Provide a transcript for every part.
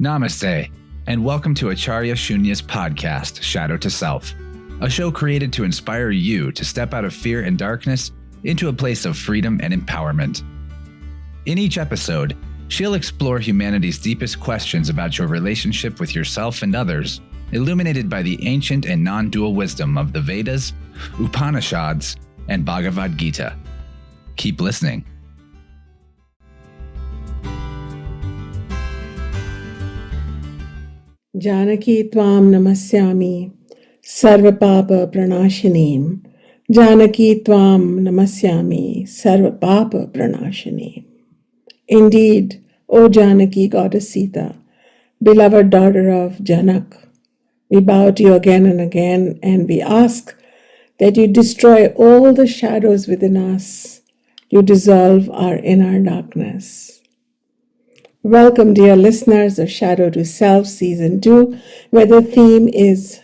Namaste, and welcome to Acharya Shunya's podcast, Shadow to Self, a show created to inspire you to step out of fear and darkness into a place of freedom and empowerment. In each episode, she'll explore humanity's deepest questions about your relationship with yourself and others, illuminated by the ancient and non-dual wisdom of the Vedas, Upanishads, and Bhagavad Gita. Keep listening. Janaki tvam namasyami sarva papa pranashinim. Janaki tvam namasyami sarva papa pranashinim. Indeed, O Janaki, goddess Sita, beloved daughter of Janak, we bow to you again and again, and we ask that you destroy all the shadows within us. You dissolve our inner darkness. Welcome, dear listeners of Shadow to Self Season 2, where the theme is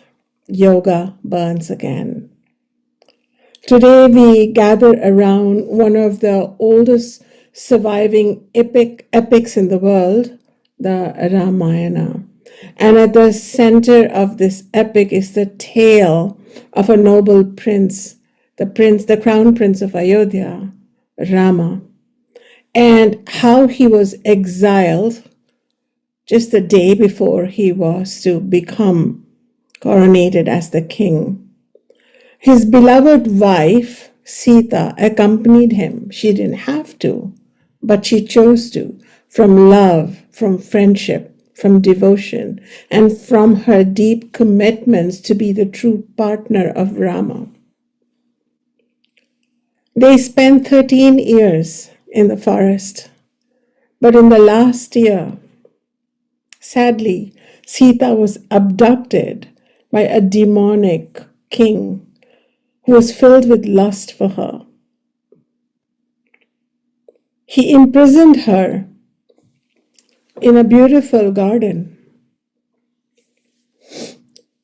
Yoga Burns Again. Today we gather around one of the oldest surviving epics in the world, the Ramayana. And at the center of this epic is the tale of a noble prince, the crown prince of Ayodhya, Rama, and how he was exiled just the day before he was to become coronated as the king. His beloved wife, Sita, accompanied him. She didn't have to, but she chose to, from love, from friendship, from devotion, and from her deep commitments to be the true partner of Rama. They spent 13 years in the forest. But in the last year, sadly, Sita was abducted by a demonic king who was filled with lust for her. He imprisoned her in a beautiful garden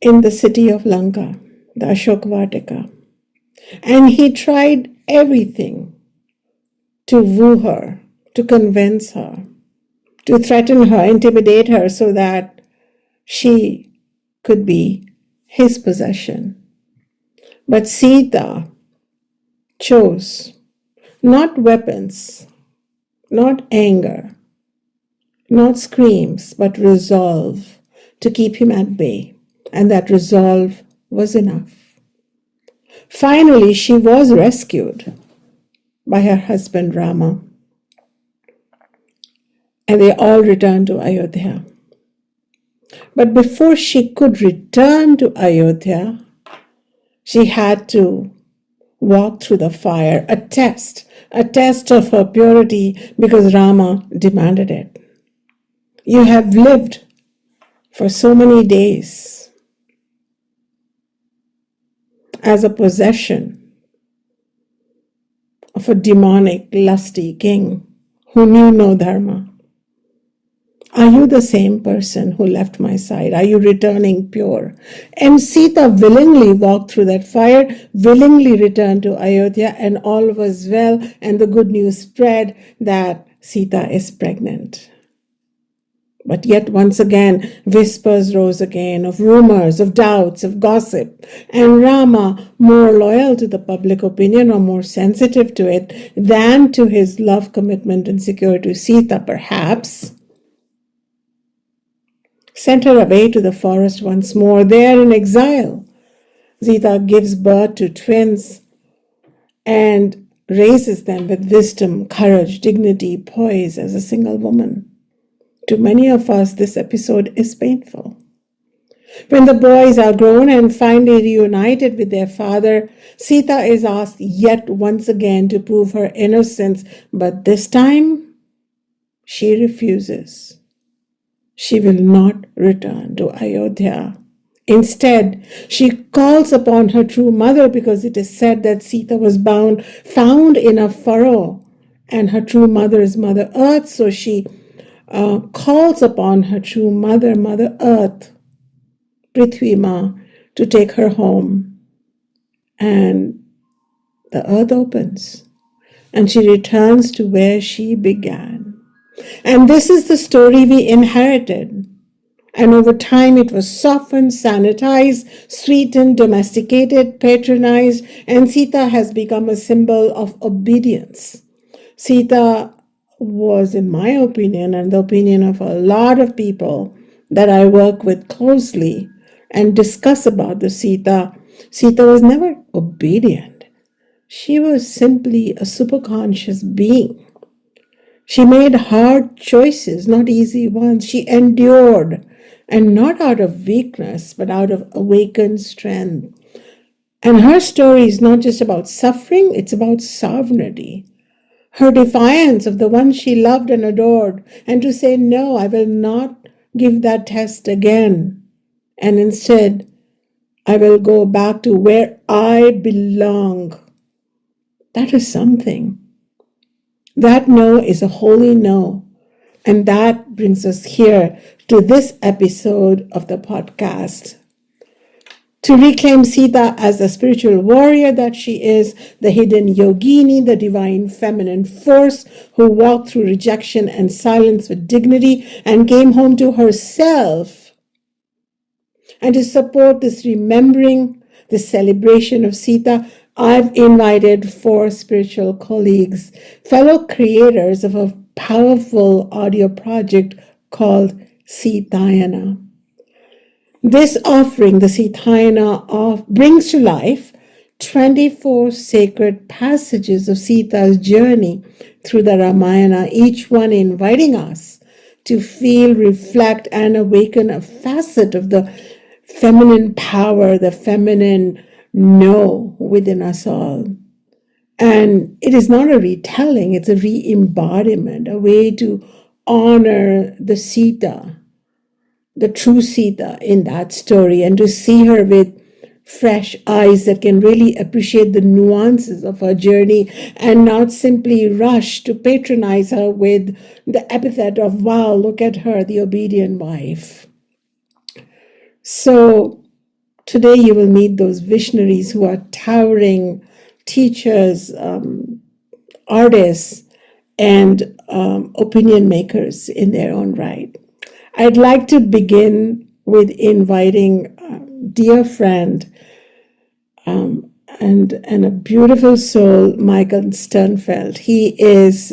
in the city of Lanka, the Ashokavatika. And he tried everything to woo her, to convince her, to threaten her, intimidate her so that she could be his possession. But Sita chose not weapons, not anger, not screams, but resolve to keep him at bay. And that resolve was enough. Finally, she was rescued by her husband Rama, and they all returned to Ayodhya. But before she could return to Ayodhya, she had to walk through the fire, a test of her purity, because Rama demanded it. You have lived for so many days as a possession of a demonic, lusty king who knew no Dharma. Are you the same person who left my side? Are you returning pure? And Sita willingly walked through that fire, willingly returned to Ayodhya, and all was well, and the good news spread that Sita is pregnant. But yet once again, whispers rose again of rumors, of doubts, of gossip. And Rama, more loyal to the public opinion or more sensitive to it than to his love, commitment, and security to Sita, perhaps, sent her away to the forest once more, there in exile. Sita gives birth to twins and raises them with wisdom, courage, dignity, poise as a single woman. To many of us, this episode is painful. When the boys are grown and finally reunited with their father, Sita is asked yet once again to prove her innocence, but this time she refuses. She will not return to Ayodhya. Instead, she calls upon her true mother, because it is said that Sita was found in a furrow, and her true mother is Mother Earth, so she calls upon her true mother, Mother Earth, Prithvi Ma, to take her home. And the earth opens, and she returns to where she began. And this is the story we inherited. And over time, it was softened, sanitized, sweetened, domesticated, patronized, and Sita has become a symbol of obedience. Sita was, in my opinion, and the opinion of a lot of people that I work with closely and discuss about the Sita, Sita was never obedient. She was simply a superconscious being. She made hard choices, not easy ones. She endured, and not out of weakness, but out of awakened strength. And her story is not just about suffering, it's about sovereignty. Her defiance of the one she loved and adored, and to say, no, I will not give that test again. And instead, I will go back to where I belong. That is something. That no is a holy no. And that brings us here to this episode of the podcast. To reclaim Sita as the spiritual warrior that she is, the hidden yogini, the divine feminine force who walked through rejection and silence with dignity and came home to herself. And to support this remembering, this celebration of Sita, I've invited 4 spiritual colleagues, fellow creators of a powerful audio project called Sitayana. This offering, the Sitayana, brings to life 24 sacred passages of Sita's journey through the Ramayana, each one inviting us to feel, reflect, and awaken a facet of the feminine power, the feminine know within us all. And it is not a retelling, it's a re-embodiment, a way to honor the Sita, the true Sita in that story, and to see her with fresh eyes that can really appreciate the nuances of her journey and not simply rush to patronize her with the epithet of, wow, look at her, the obedient wife. So today you will meet those visionaries who are towering teachers, artists, and opinion makers in their own right. I'd like to begin with inviting a dear friend and a beautiful soul, Michael Sternfeld. He's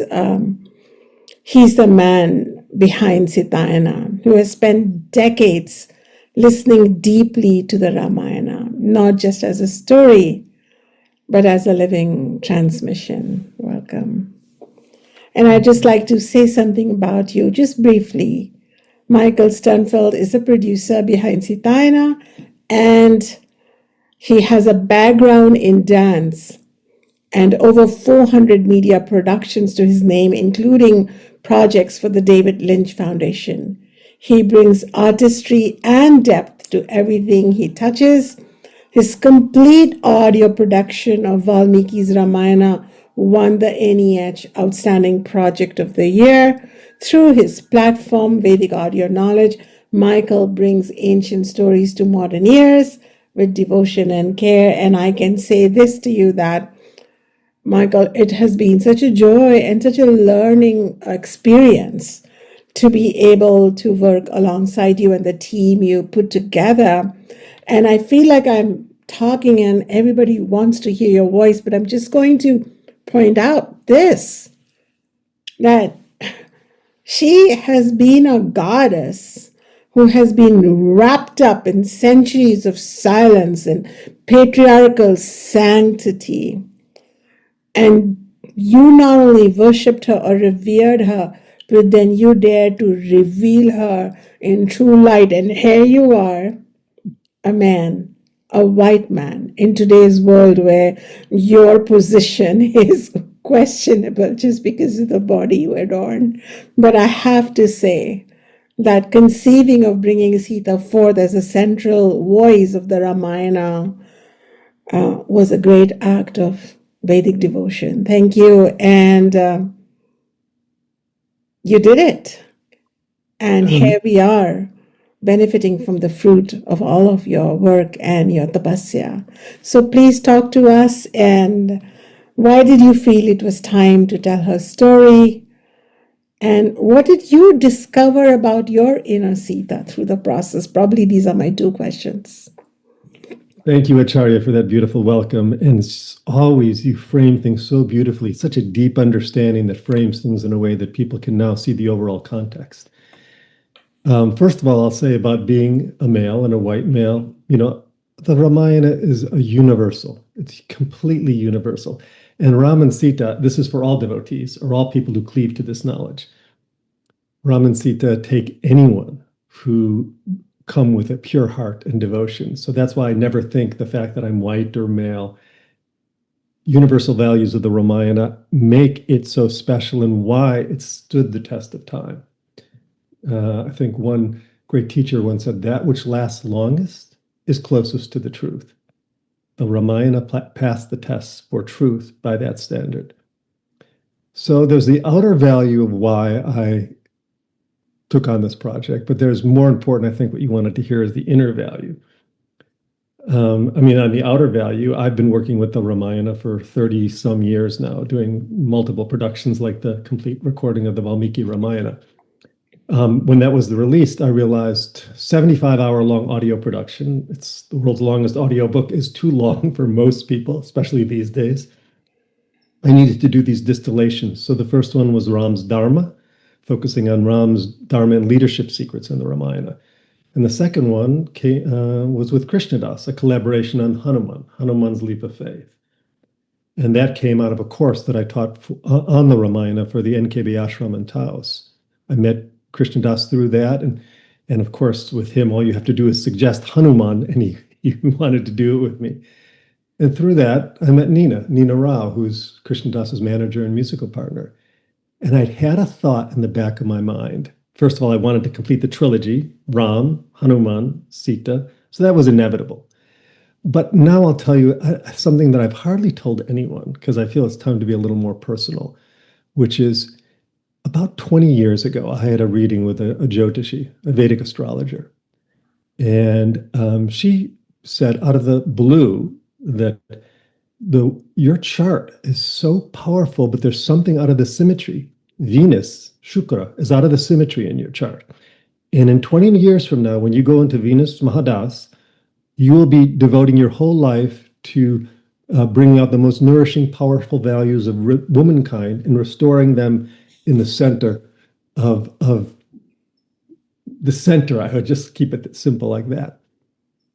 the man behind Sitayana, who has spent decades listening deeply to the Ramayana, not just as a story, but as a living transmission. Welcome. And I'd just like to say something about you, just briefly. Michael Sternfeld is a producer behind Sitayana, and he has a background in dance and over 400 media productions to his name, including projects for the David Lynch Foundation. He brings artistry and depth to everything he touches. His complete audio production of Valmiki's Ramayana won the NEH Outstanding Project of the Year. Through his platform, Vedic Audio Knowledge, Michael brings ancient stories to modern ears with devotion and care. And I can say this to you that, Michael, it has been such a joy and such a learning experience to be able to work alongside you and the team you put together. And I feel like I'm talking and everybody wants to hear your voice, but I'm just going to point out this, that she has been a goddess who has been wrapped up in centuries of silence and patriarchal sanctity. And you not only worshipped her or revered her, but then you dared to reveal her in true light. And here you are, a man, a white man, in today's world where your position is questionable just because of the body you adorn. But I have to say that conceiving of bringing Sita forth as a central voice of the Ramayana was a great act of Vedic devotion. Thank you. And you did it. And here we are, benefiting from the fruit of all of your work and your tapasya. So please talk to us. And why did you feel it was time to tell her story? And what did you discover about your inner Sita through the process? Probably these are my two questions. Thank you, Acharya, for that beautiful welcome. And always, you frame things so beautifully, such a deep understanding that frames things in a way that people can now see the overall context. First of all, I'll say about being a male and a white male, the Ramayana is a universal. It's completely universal. And Ram and Sita, this is for all devotees or all people who cleave to this knowledge. Ram and Sita take anyone who come with a pure heart and devotion. So that's why I never think the fact that I'm white or male. Universal values of the Ramayana make it so special and why it stood the test of time. I think one great teacher once said, that which lasts longest is closest to the truth. The Ramayana passed the tests for truth by that standard. So there's the outer value of why I took on this project, but there's more important, I think what you wanted to hear is the inner value. On the outer value, I've been working with the Ramayana for 30 some years now, doing multiple productions like the complete recording of the Valmiki Ramayana. When that was released, I realized 75-hour-long audio production, it's the world's longest audiobook, is too long for most people, especially these days. I needed to do these distillations. So the first one was Ram's Dharma, focusing on Ram's Dharma and leadership secrets in the Ramayana. And the second one was with Krishnadas, a collaboration on Hanuman's leap of faith. And that came out of a course that I taught on the Ramayana for the NKB ashram in Taos. I met Krishnadas through that. And of course, with him, all you have to do is suggest Hanuman, and he wanted to do it with me. And through that, I met Nina Rao, who's Krishnadas's manager and musical partner. And I'd had a thought in the back of my mind. First of all, I wanted to complete the trilogy, Ram, Hanuman, Sita. So that was inevitable. But now I'll tell you something that I've hardly told anyone, because I feel it's time to be a little more personal, which is about 20 years ago, I had a reading with a Jyotishi, a Vedic astrologer. And she said out of the blue that your chart is so powerful, but there's something out of the symmetry. Venus, Shukra, is out of the symmetry in your chart. And in 20 years from now, when you go into Venus Mahadas, you will be devoting your whole life to bringing out the most nourishing, powerful values of womankind and restoring them in the center of the center. I would just keep it simple like that.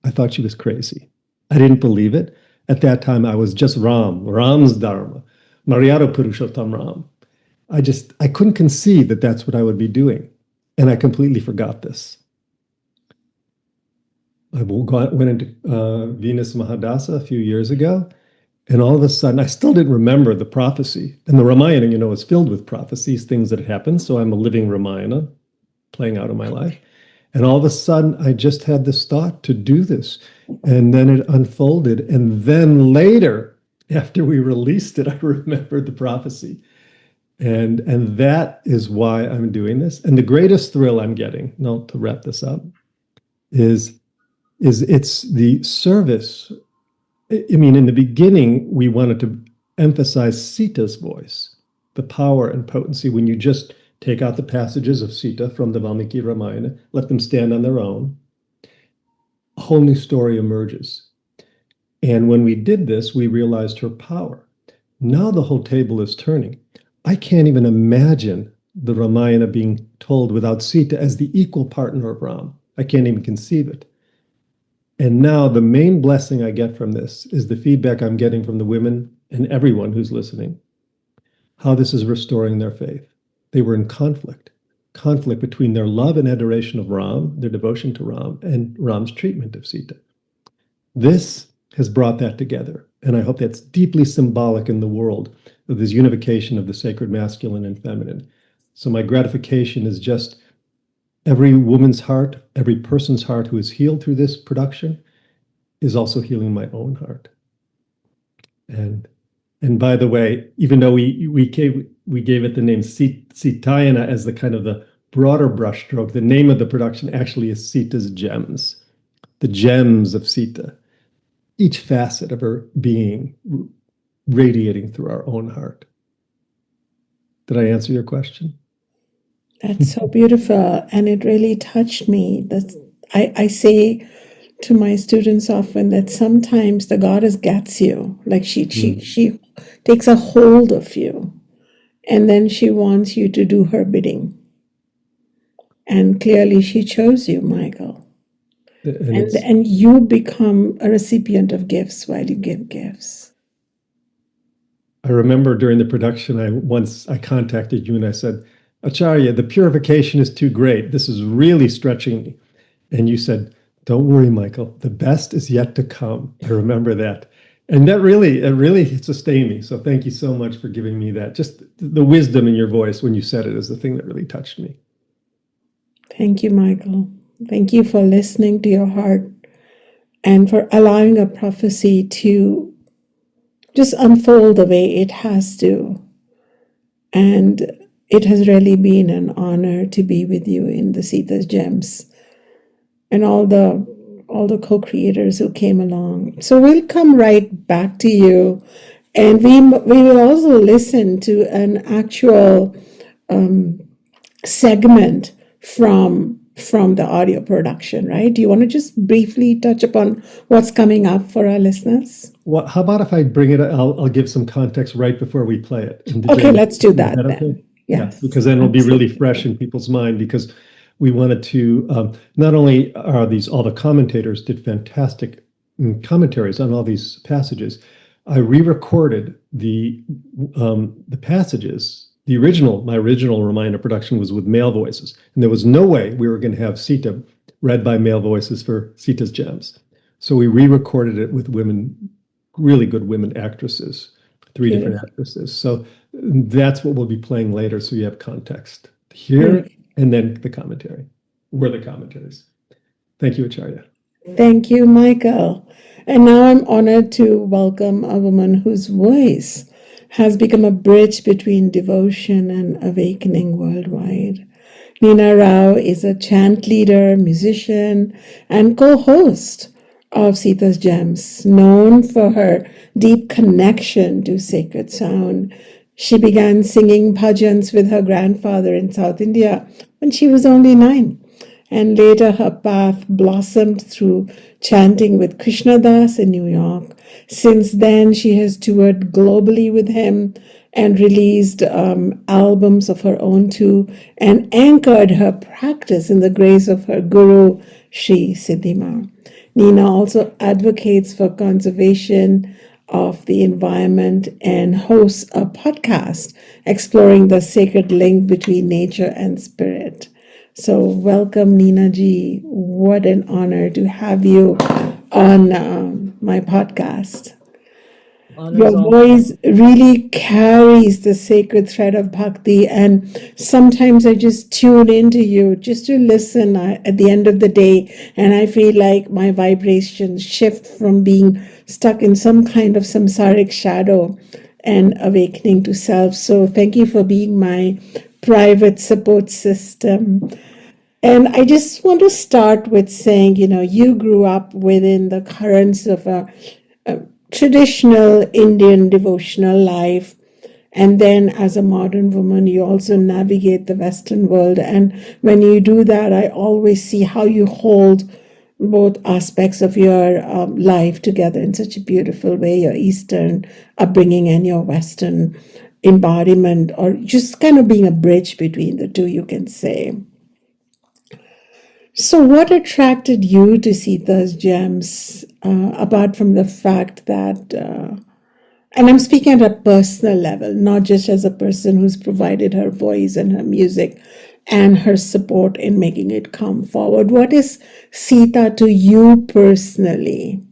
I thought she was crazy. I didn't believe it. At that time, I was just Ram's Dharma, Mariyato Purushottam Ram. I couldn't conceive that that's what I would be doing. And I completely forgot this. I went into Venus Mahadasa a few years ago, and all of a sudden, I still didn't remember the prophecy. And the Ramayana, is filled with prophecies, things that happened. So I'm a living Ramayana playing out in my life. And all of a sudden, I just had this thought to do this. And then it unfolded. And then later, after we released it, I remembered the prophecy. And that is why I'm doing this. And the greatest thrill I'm getting, now to wrap this up, is it's the service. In the beginning, we wanted to emphasize Sita's voice, the power and potency. When you just take out the passages of Sita from the Valmiki Ramayana, let them stand on their own, a whole new story emerges. And when we did this, we realized her power. Now the whole table is turning. I can't even imagine the Ramayana being told without Sita as the equal partner of Ram. I can't even conceive it. And now the main blessing I get from this is the feedback I'm getting from the women and everyone who's listening, how this is restoring their faith. They were in conflict between their love and adoration of Ram, their devotion to Ram, and Ram's treatment of Sita. This has brought that together. And I hope that's deeply symbolic in the world of this unification of the sacred masculine and feminine. So my gratification is just every woman's heart, every person's heart who is healed through this production is also healing my own heart. And by the way, even though we gave it the name Sitayana as the kind of the broader brushstroke, the name of the production actually is Sita's Gems, the gems of Sita, each facet of her being radiating through our own heart. Did I answer your question? That's so beautiful, and it really touched me. I say to my students often that sometimes the goddess gets you, like she takes a hold of you, and then she wants you to do her bidding. And clearly, she chose you, Michael, and you become a recipient of gifts while you give gifts. I remember during the production, I contacted you and I said, Acharya, the purification is too great. This is really stretching me. And you said, don't worry, Michael, the best is yet to come. I remember that. And it really sustained me. So thank you so much for giving me that. Just the wisdom in your voice when you said it is the thing that really touched me. Thank you, Michael. Thank you for listening to your heart and for allowing a prophecy to just unfold the way it has to. And it has really been an honor to be with you in the Sita's Gems and all the co-creators who came along. So we'll come right back to you, and we will also listen to an actual segment from the audio production, right? Do you want to just briefly touch upon what's coming up for our listeners? Well, how about if I bring it? I'll give some context right before we play it. Okay, let's do that then. Okay? Yes, yeah, because then it'll be really fresh in people's mind. Because we wanted to not only are all the commentators did fantastic commentaries on all these passages. I re-recorded the passages. My original Ramayana production was with male voices, and there was no way we were going to have Sita read by male voices for Sita's Gems. So we re-recorded it with women, really good women actresses, 3 different actresses. So that's what we'll be playing later, so you have context here, and then the commentary. Were the commentaries. Thank you, Acharya. Thank you, Michael. And now I'm honored to welcome a woman whose voice has become a bridge between devotion and awakening worldwide. Nina Rao is a chant leader, musician, and co-host of Sita's Gems, known for her deep connection to sacred sound. She began singing bhajans with her grandfather in South India when she was only 9. And later her path blossomed through chanting with Krishna Das in New York. Since then, she has toured globally with him and released albums of her own too, and anchored her practice in the grace of her guru, Sri Siddhima. Nina also advocates for conservation of the environment and hosts a podcast exploring the sacred link between nature and spirit. So welcome, Nina Ji. What an honor to have you on my podcast. Your voice really carries the sacred thread of bhakti, and sometimes I just tune into you just to listen at the end of the day, and I feel like my vibrations shift from being stuck in some kind of samsaric shadow and awakening to self. So thank you for being my private support system. And I just want to start with saying, you grew up within the currents of a traditional Indian devotional life. And then as a modern woman, you also navigate the Western world. And when you do that, I always see how you hold both aspects of your life together in such a beautiful way, your Eastern upbringing and your Western embodiment, or just kind of being a bridge between the two, you can say. So what attracted you to Sita's Gems, apart from the fact that, and I'm speaking at a personal level, not just as a person who's provided her voice and her music and her support in making it come forward. What is Sita to you personally?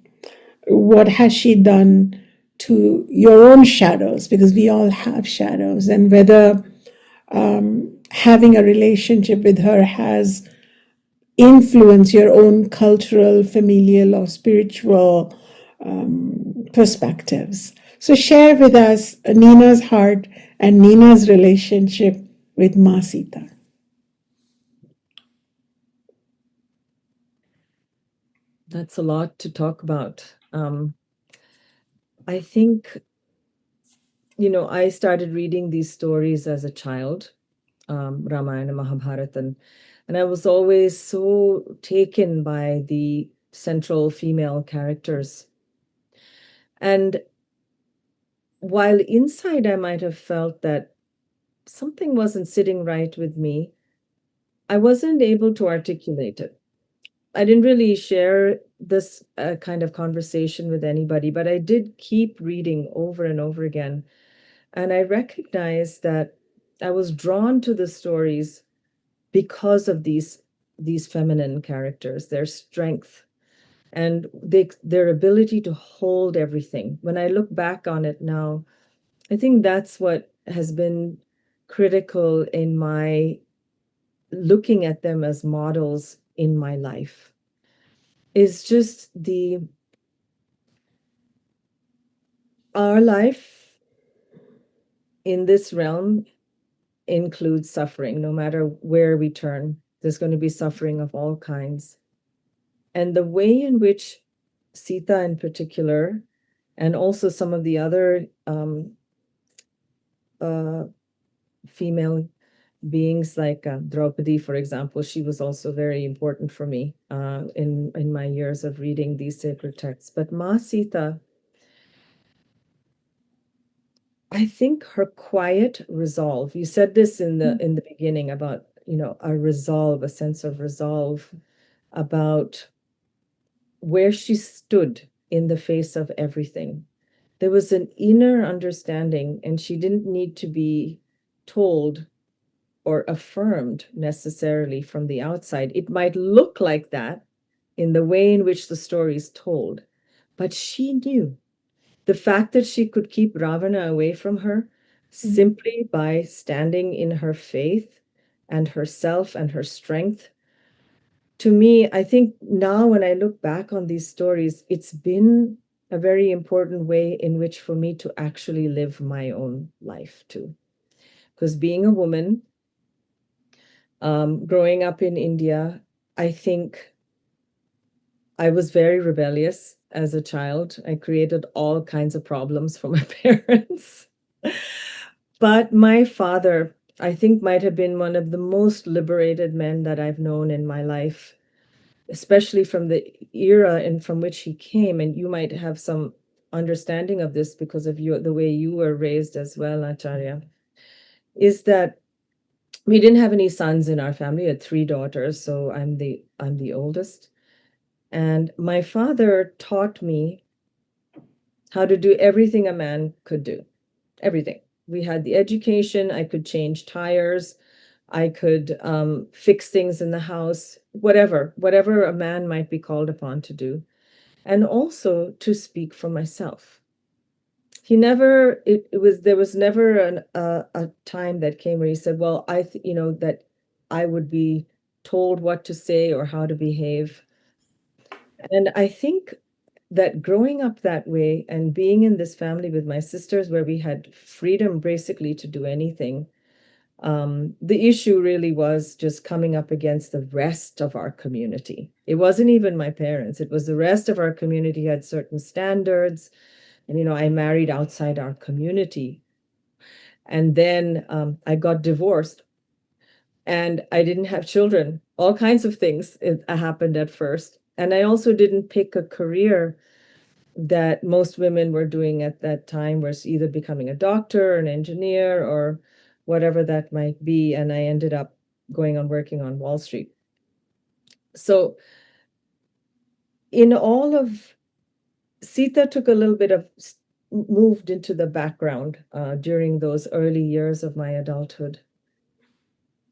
What has she done to your own shadows? Because we all have shadows, and whether having a relationship with her has influenced your own cultural, familial, or spiritual perspectives. So share with us Nina's heart and Nina's relationship with Ma Sita. That's a lot to talk about. I think, I started reading these stories as a child, Ramayana, Mahabharata, and I was always so taken by the central female characters. And while inside I might have felt that something wasn't sitting right with me, I wasn't able to articulate it. I didn't really share this kind of conversation with anybody, but I did keep reading over and over again. And I recognized that I was drawn to the stories because of these feminine characters, their strength and their ability to hold everything. When I look back on it now, I think that's what has been critical in my looking at them as models in my life, is just our life in this realm includes suffering. No matter where we turn, there's going to be suffering of all kinds. And the way in which Sita in particular, and also some of the other female beings like Draupadi, for example, she was also very important for me in my years of reading these sacred texts. But Ma Sita, I think her quiet resolve. You said this in the beginning about, a resolve, a sense of resolve, about where she stood in the face of everything. There was an inner understanding, and she didn't need to be told or affirmed necessarily from the outside. It might look like that in the way in which the story is told, but she knew. The fact that she could keep Ravana away from her simply by standing in her faith and herself and her strength. To me, I think now when I look back on these stories, it's been a very important way in which for me to actually live my own life too. Because being a woman, growing up in India, I think I was very rebellious as a child. I created all kinds of problems for my parents. But my father, I think, might have been one of the most liberated men that I've known in my life, especially from the era and from which he came. And you might have some understanding of this because of the way you were raised as well, Acharya, is that we didn't have any sons in our family. We had 3 daughters, so I'm the oldest. And my father taught me how to do everything a man could do. Everything. We had the education. I could change tires. I could fix things in the house, whatever a man might be called upon to do. And also to speak for myself. There was never a time that came where he said, well, that I would be told what to say or how to behave. And I think that growing up that way and being in this family with my sisters where we had freedom basically to do anything, the issue really was just coming up against the rest of our community. It wasn't even my parents. It was the rest of our community had certain standards. And, I married outside our community. And then I got divorced and I didn't have children. All kinds of things happened at first. And I also didn't pick a career that most women were doing at that time, was either becoming a doctor, an engineer, or whatever that might be. And I ended up going on working on Wall Street. So in all of Sita took a little bit of moved into the background during those early years of my adulthood.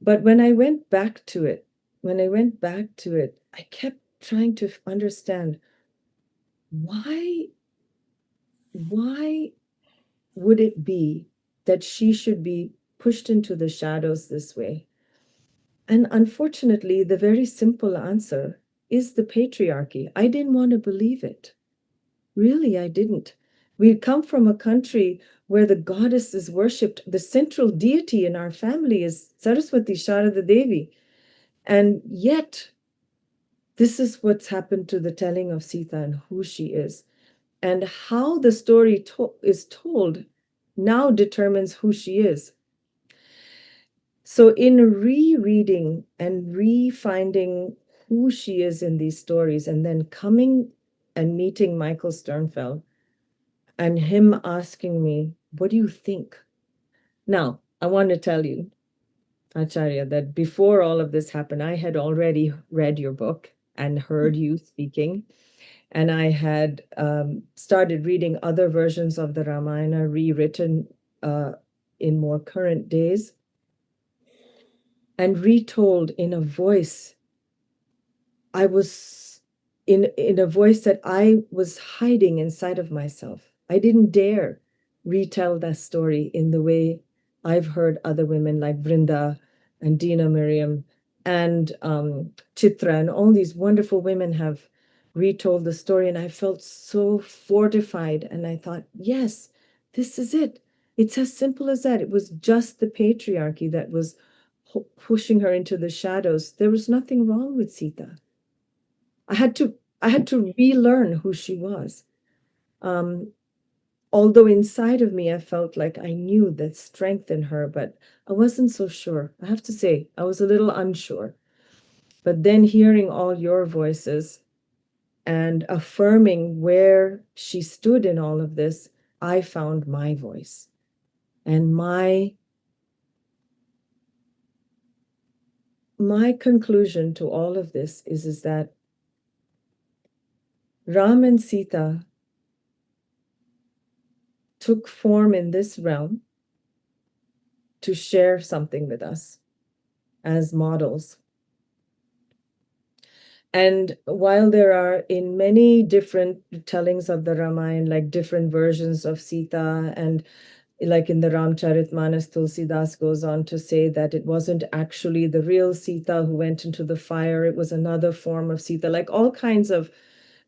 But when I went back to it, I kept trying to understand why would it be that she should be pushed into the shadows this way? And unfortunately, the very simple answer is the patriarchy. I didn't want to believe it. Really, I didn't. We come from a country where the goddess is worshipped. The central deity in our family is Saraswati, Sharada Devi. And yet, this is what's happened to the telling of Sita and who she is. And how the story is told now determines who she is. So in rereading and re-finding who she is in these stories, and then coming and meeting Michael Sternfeld and him asking me, what do you think? Now, I want to tell you, Acharya, that before all of this happened, I had already read your book and heard you speaking. And I had started reading other versions of the Ramayana rewritten in more current days and retold in a voice. I was in a voice that I was hiding inside of myself. I didn't dare retell that story in the way I've heard other women like Vrinda and Dina Miriam and Chitra and all these wonderful women have retold the story. And I felt so fortified. And I thought, yes, this is it. It's as simple as that. It was just the patriarchy that was pushing her into the shadows. There was nothing wrong with Sita. I had to relearn who she was. Although inside of me, I felt like I knew that strength in her, but I wasn't so sure. I have to say, I was a little unsure. But then hearing all your voices and affirming where she stood in all of this, I found my voice. And my conclusion to all of this is that Ram and Sita took form in this realm to share something with us as models. And while there are in many different tellings of the Ramayana, like different versions of Sita, and like in the Ramcharitmanas, Tulsidas goes on to say that it wasn't actually the real Sita who went into the fire, it was another form of Sita. Like all kinds of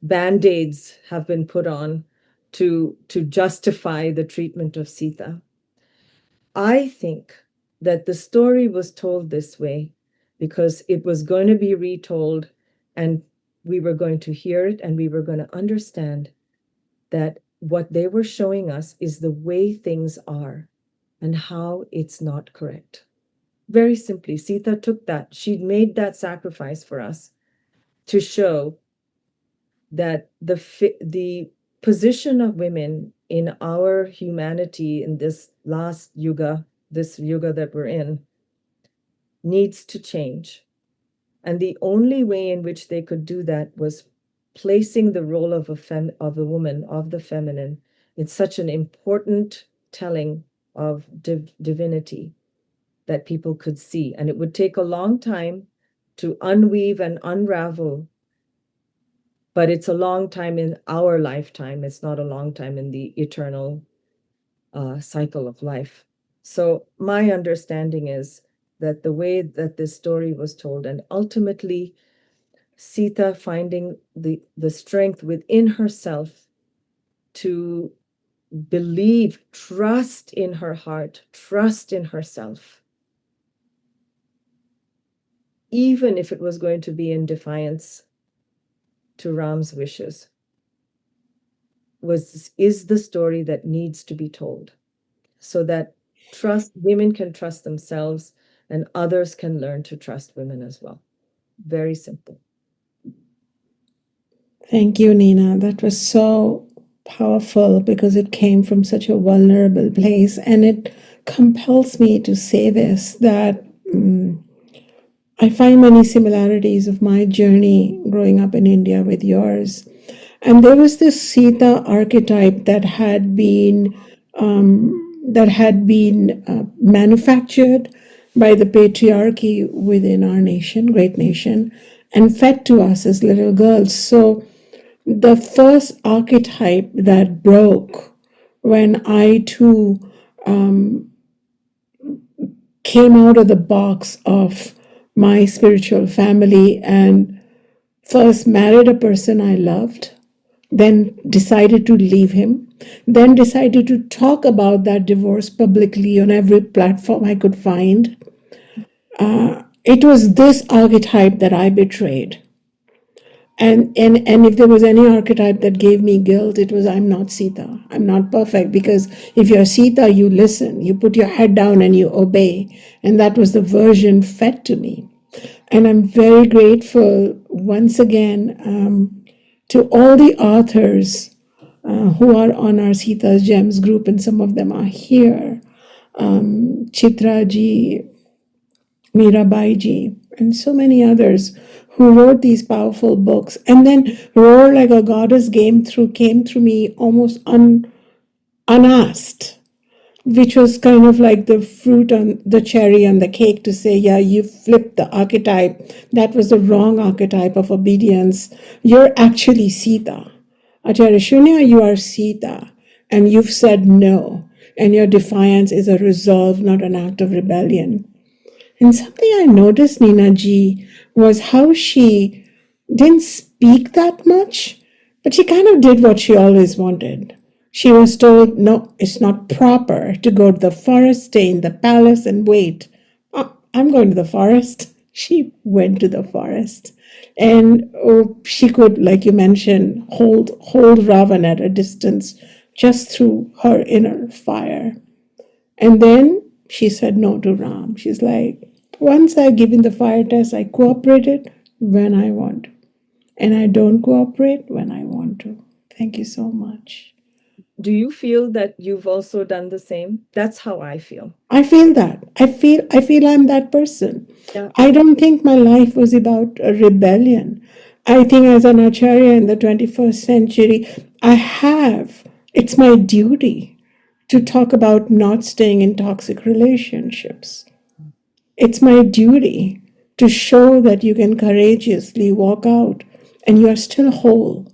band-aids have been put on to justify the treatment of Sita. I think that the story was told this way because it was going to be retold and we were going to hear it and we were going to understand that what they were showing us is the way things are and how it's not correct. Very simply, Sita took that. She'd made that sacrifice for us to show that the position of women in our humanity in this last yuga, this yuga that we're in, needs to change. And the only way in which they could do that was placing the role of a woman, of the feminine, in such an important telling of divinity that people could see. And it would take a long time to unweave and unravel, but it's a long time in our lifetime. It's not a long time in the eternal cycle of life. So my understanding is that the way that this story was told, and ultimately Sita finding the strength within herself to believe, trust in her heart, trust in herself, even if it was going to be in defiance to Ram's wishes, is the story that needs to be told, so that women can trust themselves and others can learn to trust women as well. Very simple. Thank you, Nina. That was so powerful because it came from such a vulnerable place. And it compels me to say this, that I find many similarities of my journey growing up in India with yours. And there was this Sita archetype that had been manufactured by the patriarchy within our nation, great nation, and fed to us as little girls. So the first archetype that broke when I too came out of the box of my spiritual family and first married a person I loved, then decided to leave him, then decided to talk about that divorce publicly on every platform I could find. It was this archetype that I betrayed. And if there was any archetype that gave me guilt, it was I'm not Sita. I'm not perfect, because if you're Sita, you listen, you put your head down and you obey. And that was the version fed to me. And I'm very grateful once again to all the authors who are on our Sita's Gems group, and some of them are here. Chitra ji, Mirabai ji, and so many others who wrote these powerful books. And then Roar Like a Goddess came through me almost unasked, which was kind of like the fruit on the cherry on the cake to say, yeah, you flipped the archetype. That was the wrong archetype of obedience. You're actually Sita. Acharya Shunya, you are Sita, and you've said no. And your defiance is a resolve, not an act of rebellion. And something I noticed, Nina Ji, was how she didn't speak that much, but she kind of did what she always wanted. She was told, no, it's not proper to go to the forest, stay in the palace and wait. Oh, I'm going to the forest. She went to the forest. And she could, like you mentioned, hold Ravan at a distance just through her inner fire. And then she said no to Ram. She's like, once I've given the fire test, I cooperated when I want to. And I don't cooperate when I want to. Thank you so much. Do you feel that you've also done the same? That's how I feel. I feel that. I feel I'm that person. Yeah. I don't think my life was about a rebellion. I think as an Acharya in the 21st century, it's my duty to talk about not staying in toxic relationships. It's my duty to show that you can courageously walk out and you are still whole.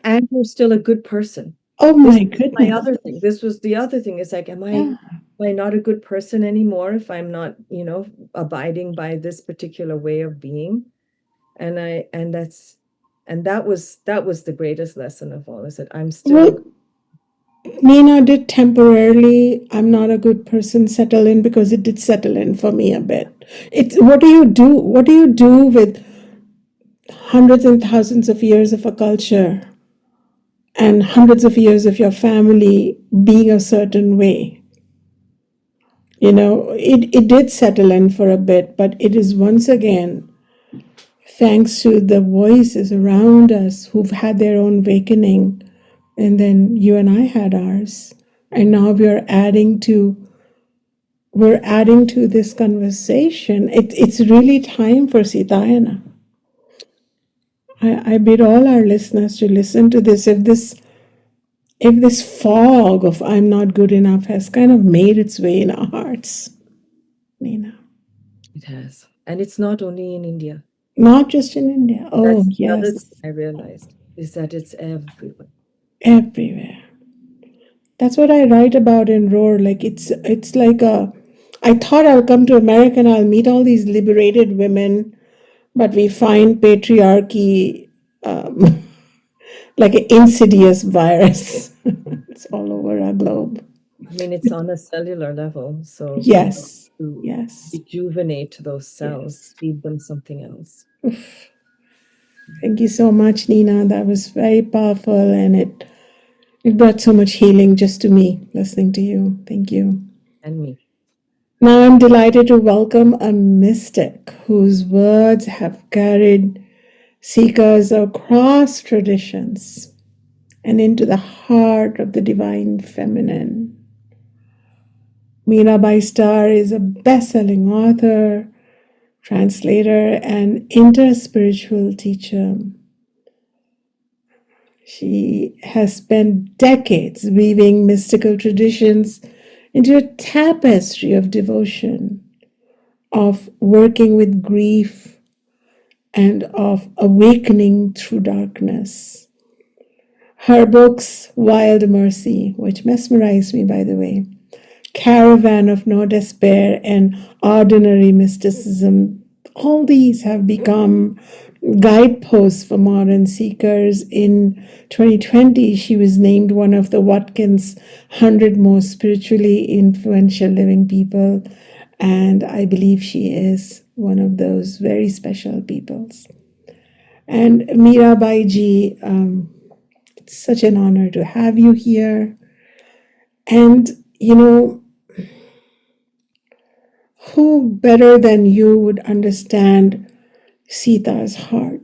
And you're still a good person. Oh my goodness. My other thing. This was the other thing. Is like, am I not a good person anymore if I'm not, abiding by this particular way of being? And that was the greatest lesson of all. Is that I'm still. Nina did temporarily, I'm not a good person, settle in, because it did settle in for me a bit. It's what do you do? What do you do with hundreds and thousands of years of a culture and hundreds of years of your family being a certain way? It did settle in for a bit, but it is once again thanks to the voices around us who've had their own awakening. And then you and I had ours. And now we're adding to this conversation. It's really time for Sitayana. I bid all our listeners to listen to this. If this fog of I'm not good enough has kind of made its way in our hearts, Nina. It has. And it's not only in India. Not just in India. Oh, That's yes. the other thing I realized, is that it's everywhere. Everywhere. That's what I write about in Roar. Like it's like I thought I'll come to America and I'll meet all these liberated women, but we find patriarchy like an insidious virus. It's all over our globe. I mean, it's on a cellular level. So yes, to yes. rejuvenate those cells, feed them something else. Thank you so much, Nina. That was very powerful, and it brought so much healing just to me listening to you. Thank you. And me. Now I'm delighted to welcome a mystic whose words have carried seekers across traditions and into the heart of the divine feminine. Mirabai Starr is a best-selling author, translator, and interspiritual teacher. She has spent decades weaving mystical traditions into a tapestry of devotion, of working with grief, and of awakening through darkness. Her books, Wild Mercy, which mesmerized me, by the way, Caravan of No Despair, and Ordinary Mysticism, all these have become guideposts for modern seekers. In 2020, she was named one of the Watkins 100 most spiritually influential living people, and I believe she is. one of those very special peoples. And Mirabai ji, it's such an honor to have you here. And, who better than you would understand Sita's heart?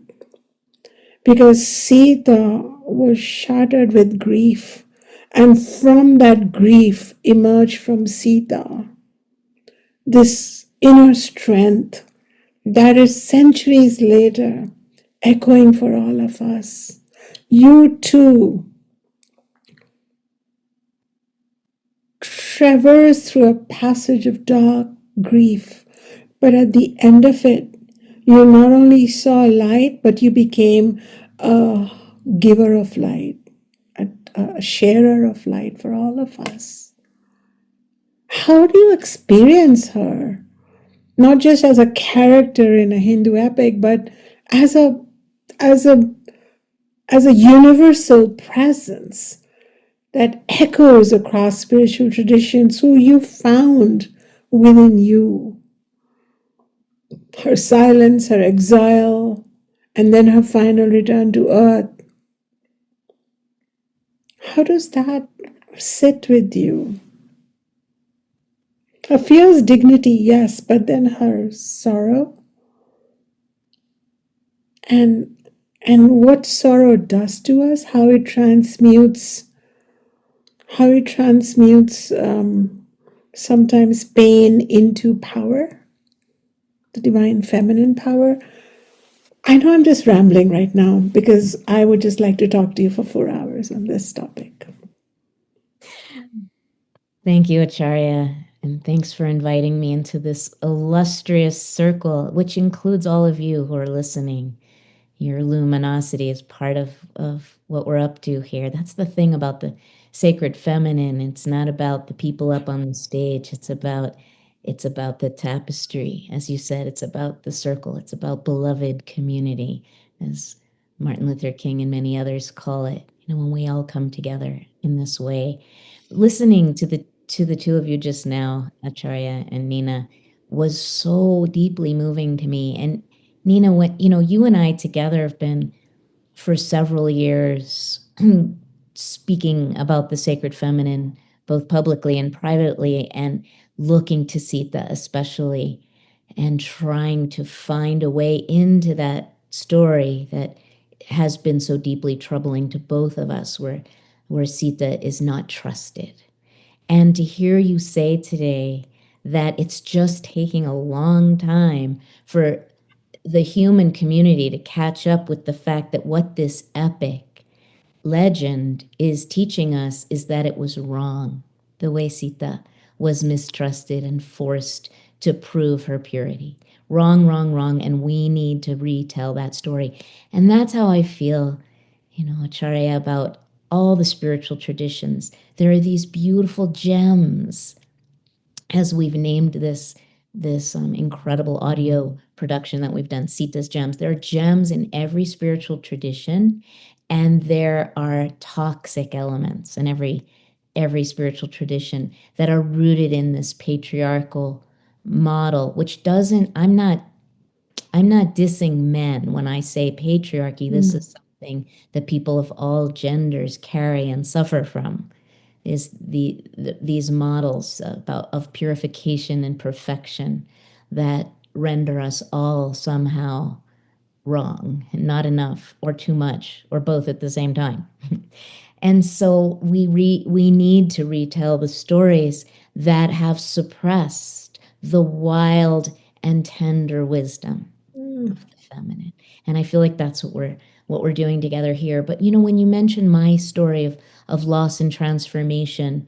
Because Sita was shattered with grief. And from that grief emerged from Sita this inner strength that is centuries later echoing for all of us. You too traverse through a passage of dark grief, but at the end of it, you not only saw light, but you became a giver of light, a sharer of light for all of us. How do you experience her? Not just as a character in a Hindu epic, but as a as a as a universal presence that echoes across spiritual traditions, who you found within you. Her silence, her exile, and then her final return to earth. How does that sit with you? Her fierce dignity, yes, but then her sorrow. And what sorrow does to us, how it transmutes sometimes pain into power, the divine feminine power. I know I'm just rambling right now because I would just like to talk to you for 4 hours on this topic. Thank you, Acharya, and thanks for inviting me into this illustrious circle, which includes all of you who are listening. Your luminosity is part of what we're up to here. That's the thing about the sacred feminine. It's not about the people up on the stage. It's about the tapestry. As you said, it's about the circle. It's about beloved community, as Martin Luther King and many others call it. When we all come together in this way. Listening to the two of you just now, Acharya and Nina, was so deeply moving to me. And Nina, what you and I together have been for several years speaking about the sacred feminine, both publicly and privately, and looking to Sita especially, and trying to find a way into that story that has been so deeply troubling to both of us, where Sita is not trusted. And to hear you say today that it's just taking a long time for the human community to catch up with the fact that what this epic legend is teaching us is that it was wrong, the way Sita was mistrusted and forced to prove her purity. Wrong, wrong, wrong, and we need to retell that story. And that's how I feel, Acharya, about all the spiritual traditions. There are these beautiful gems, as we've named this incredible audio production that we've done, Sita's Gems. There are gems in every spiritual tradition, and there are toxic elements in every spiritual tradition that are rooted in this patriarchal model, which doesn't, I'm not dissing men when I say patriarchy. This is something that people of all genders carry and suffer from, is these models of purification and perfection that render us all somehow wrong, and not enough, or too much, or both at the same time. And so we need to retell the stories that have suppressed the wild and tender wisdom of the feminine. And I feel like that's what we're doing together here. But when you mention my story of loss and transformation,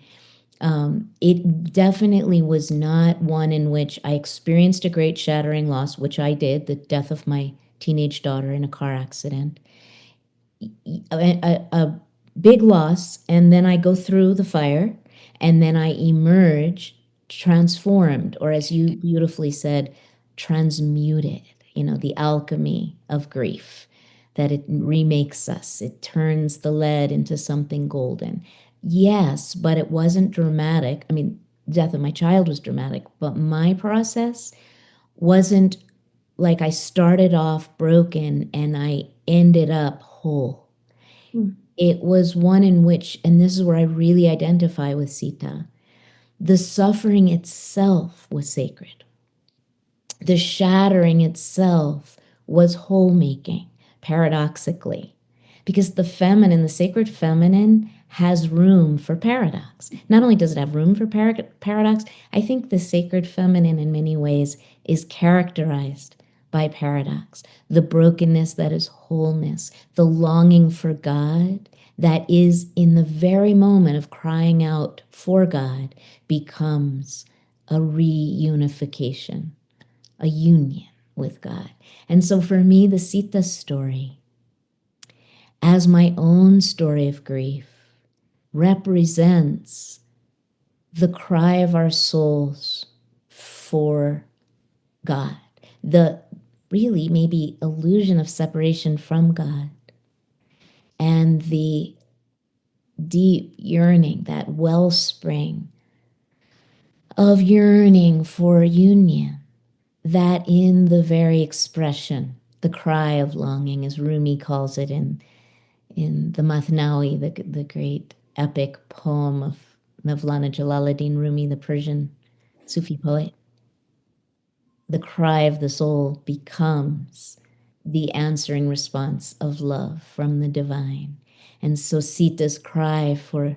it definitely was not one in which I experienced a great shattering loss, which I did, the death of my teenage daughter in a car accident. A big loss, and then I go through the fire, and then I emerge transformed, or as you beautifully said, transmuted, the alchemy of grief, that it remakes us. It turns the lead into something golden. Yes, but it wasn't dramatic. I mean, death of my child was dramatic, but my process wasn't like I started off broken and I ended up whole. It was one in which, and this is where I really identify with Sita, the suffering itself was sacred. The shattering itself was whole making, paradoxically, because the feminine, the sacred feminine, has room for paradox. Not only does it have room for paradox, I think the sacred feminine in many ways is characterized by paradox. The brokenness that is wholeness, the longing for God that is in the very moment of crying out for God becomes a reunification, a union with God. And so for me, the Sita story, as my own story of grief, represents the cry of our souls for God, the really maybe illusion of separation from God, and the deep yearning, that wellspring of yearning for union, that in the very expression, the cry of longing, as Rumi calls it in the Mathnawi, the great epic poem of Mevlana Jalaluddin Rumi, the Persian Sufi poet, the cry of the soul becomes the answering response of love from the divine. And so Sita's cry for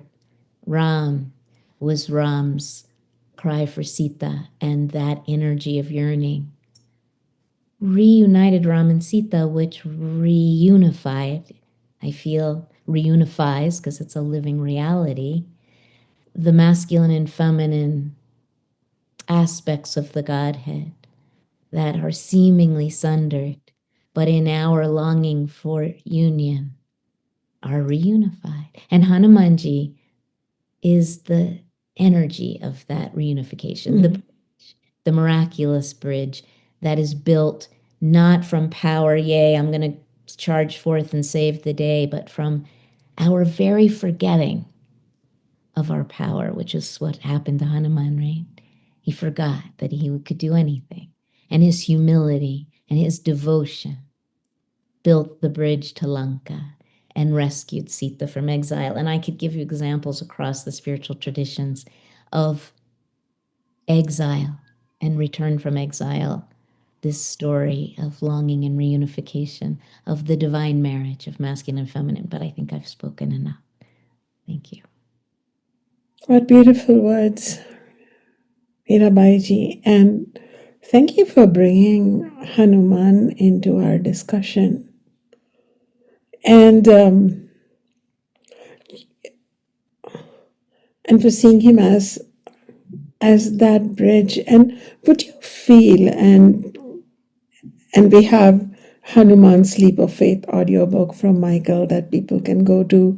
Ram was Ram's cry for Sita, and that energy of yearning reunited Ram and Sita, which reunified, I feel reunifies, because it's a living reality, the masculine and feminine aspects of the Godhead that are seemingly sundered, but in our longing for union are reunified. And Hanumanji is the energy of that reunification, the miraculous bridge that is built not from power, yay, I'm going to charge forth and save the day, but from our very forgetting of our power, which is what happened to Hanuman, right? He forgot that he could do anything. And his humility and his devotion built the bridge to Lanka and rescued Sita from exile. And I could give you examples across the spiritual traditions of exile and return from exile, this story of longing and reunification, of the divine marriage of masculine and feminine. But I think I've spoken enough. Thank you. What beautiful words, Mirabaiji. And thank you for bringing Hanuman into our discussion. And for seeing him as that bridge. And would you feel, and we have Hanuman's Leap of Faith audiobook from Michael that people can go to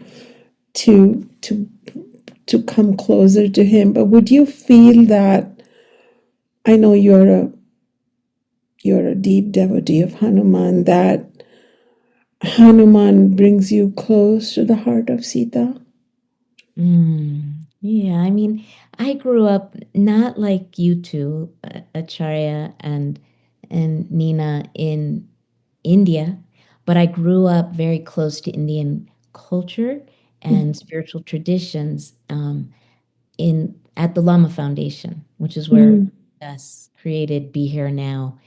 come closer to him. But would you feel that, I know you're a deep devotee of Hanuman, that Hanuman brings you close to the heart of Sita? Yeah, I mean, I grew up not like you two, Acharya and Nina, in India, but I grew up very close to Indian culture and spiritual traditions at the Lama Foundation, which is where us created Be Here Now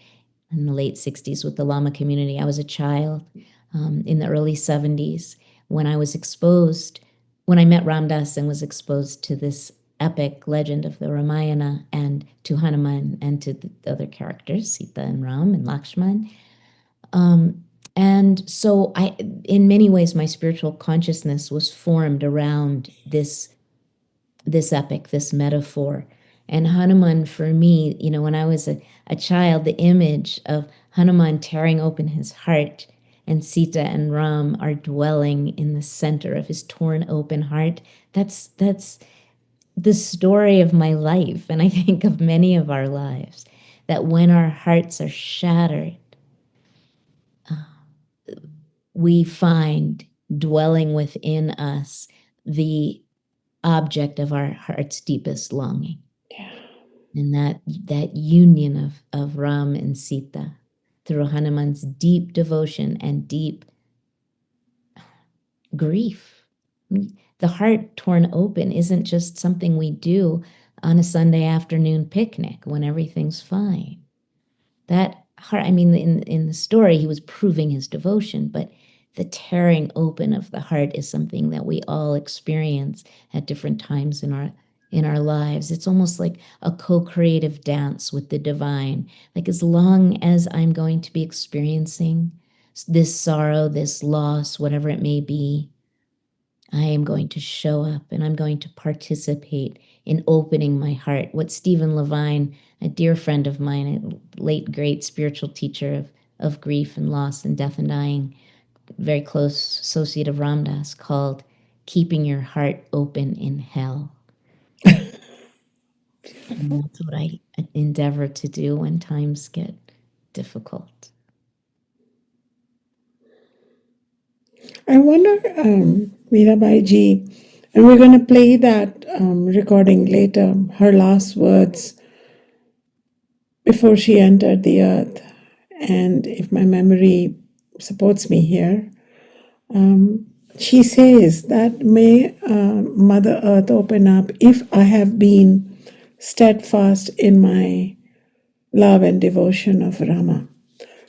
in the late 60s with the Lama community. I was a child in the early 70s when I met Ram Dass and was exposed to this epic legend of the Ramayana and to Hanuman and to the other characters, Sita and Ram and Lakshman. And so in many ways, my spiritual consciousness was formed around this epic, this metaphor. And Hanuman, for me, when I was a child, the image of Hanuman tearing open his heart and Sita and Ram are dwelling in the center of his torn open heart. That's the story of my life. And I think of many of our lives, that when our hearts are shattered, we find dwelling within us the object of our heart's deepest longing. Yeah. And that union of Ram and Sita through Hanuman's deep devotion and deep grief. The heart torn open isn't just something we do on a Sunday afternoon picnic when everything's fine. That heart, I mean, in the story, he was proving his devotion, but the tearing open of the heart is something that we all experience at different times in our lives. It's almost like a co-creative dance with the divine. Like, as long as I'm going to be experiencing this sorrow, this loss, whatever it may be, I am going to show up and I'm going to participate in opening my heart. What Stephen Levine, a dear friend of mine, a late great spiritual teacher of grief and loss and death and dying, very close associate of Ram Dass, called keeping your heart open in hell. And that's what I endeavor to do when times get difficult. I wonder, Mirabai ji, and we're going to play that recording later, her last words before she entered the earth. And if my memory supports me here, she says that may Mother Earth open up if I have been steadfast in my love and devotion of Rama.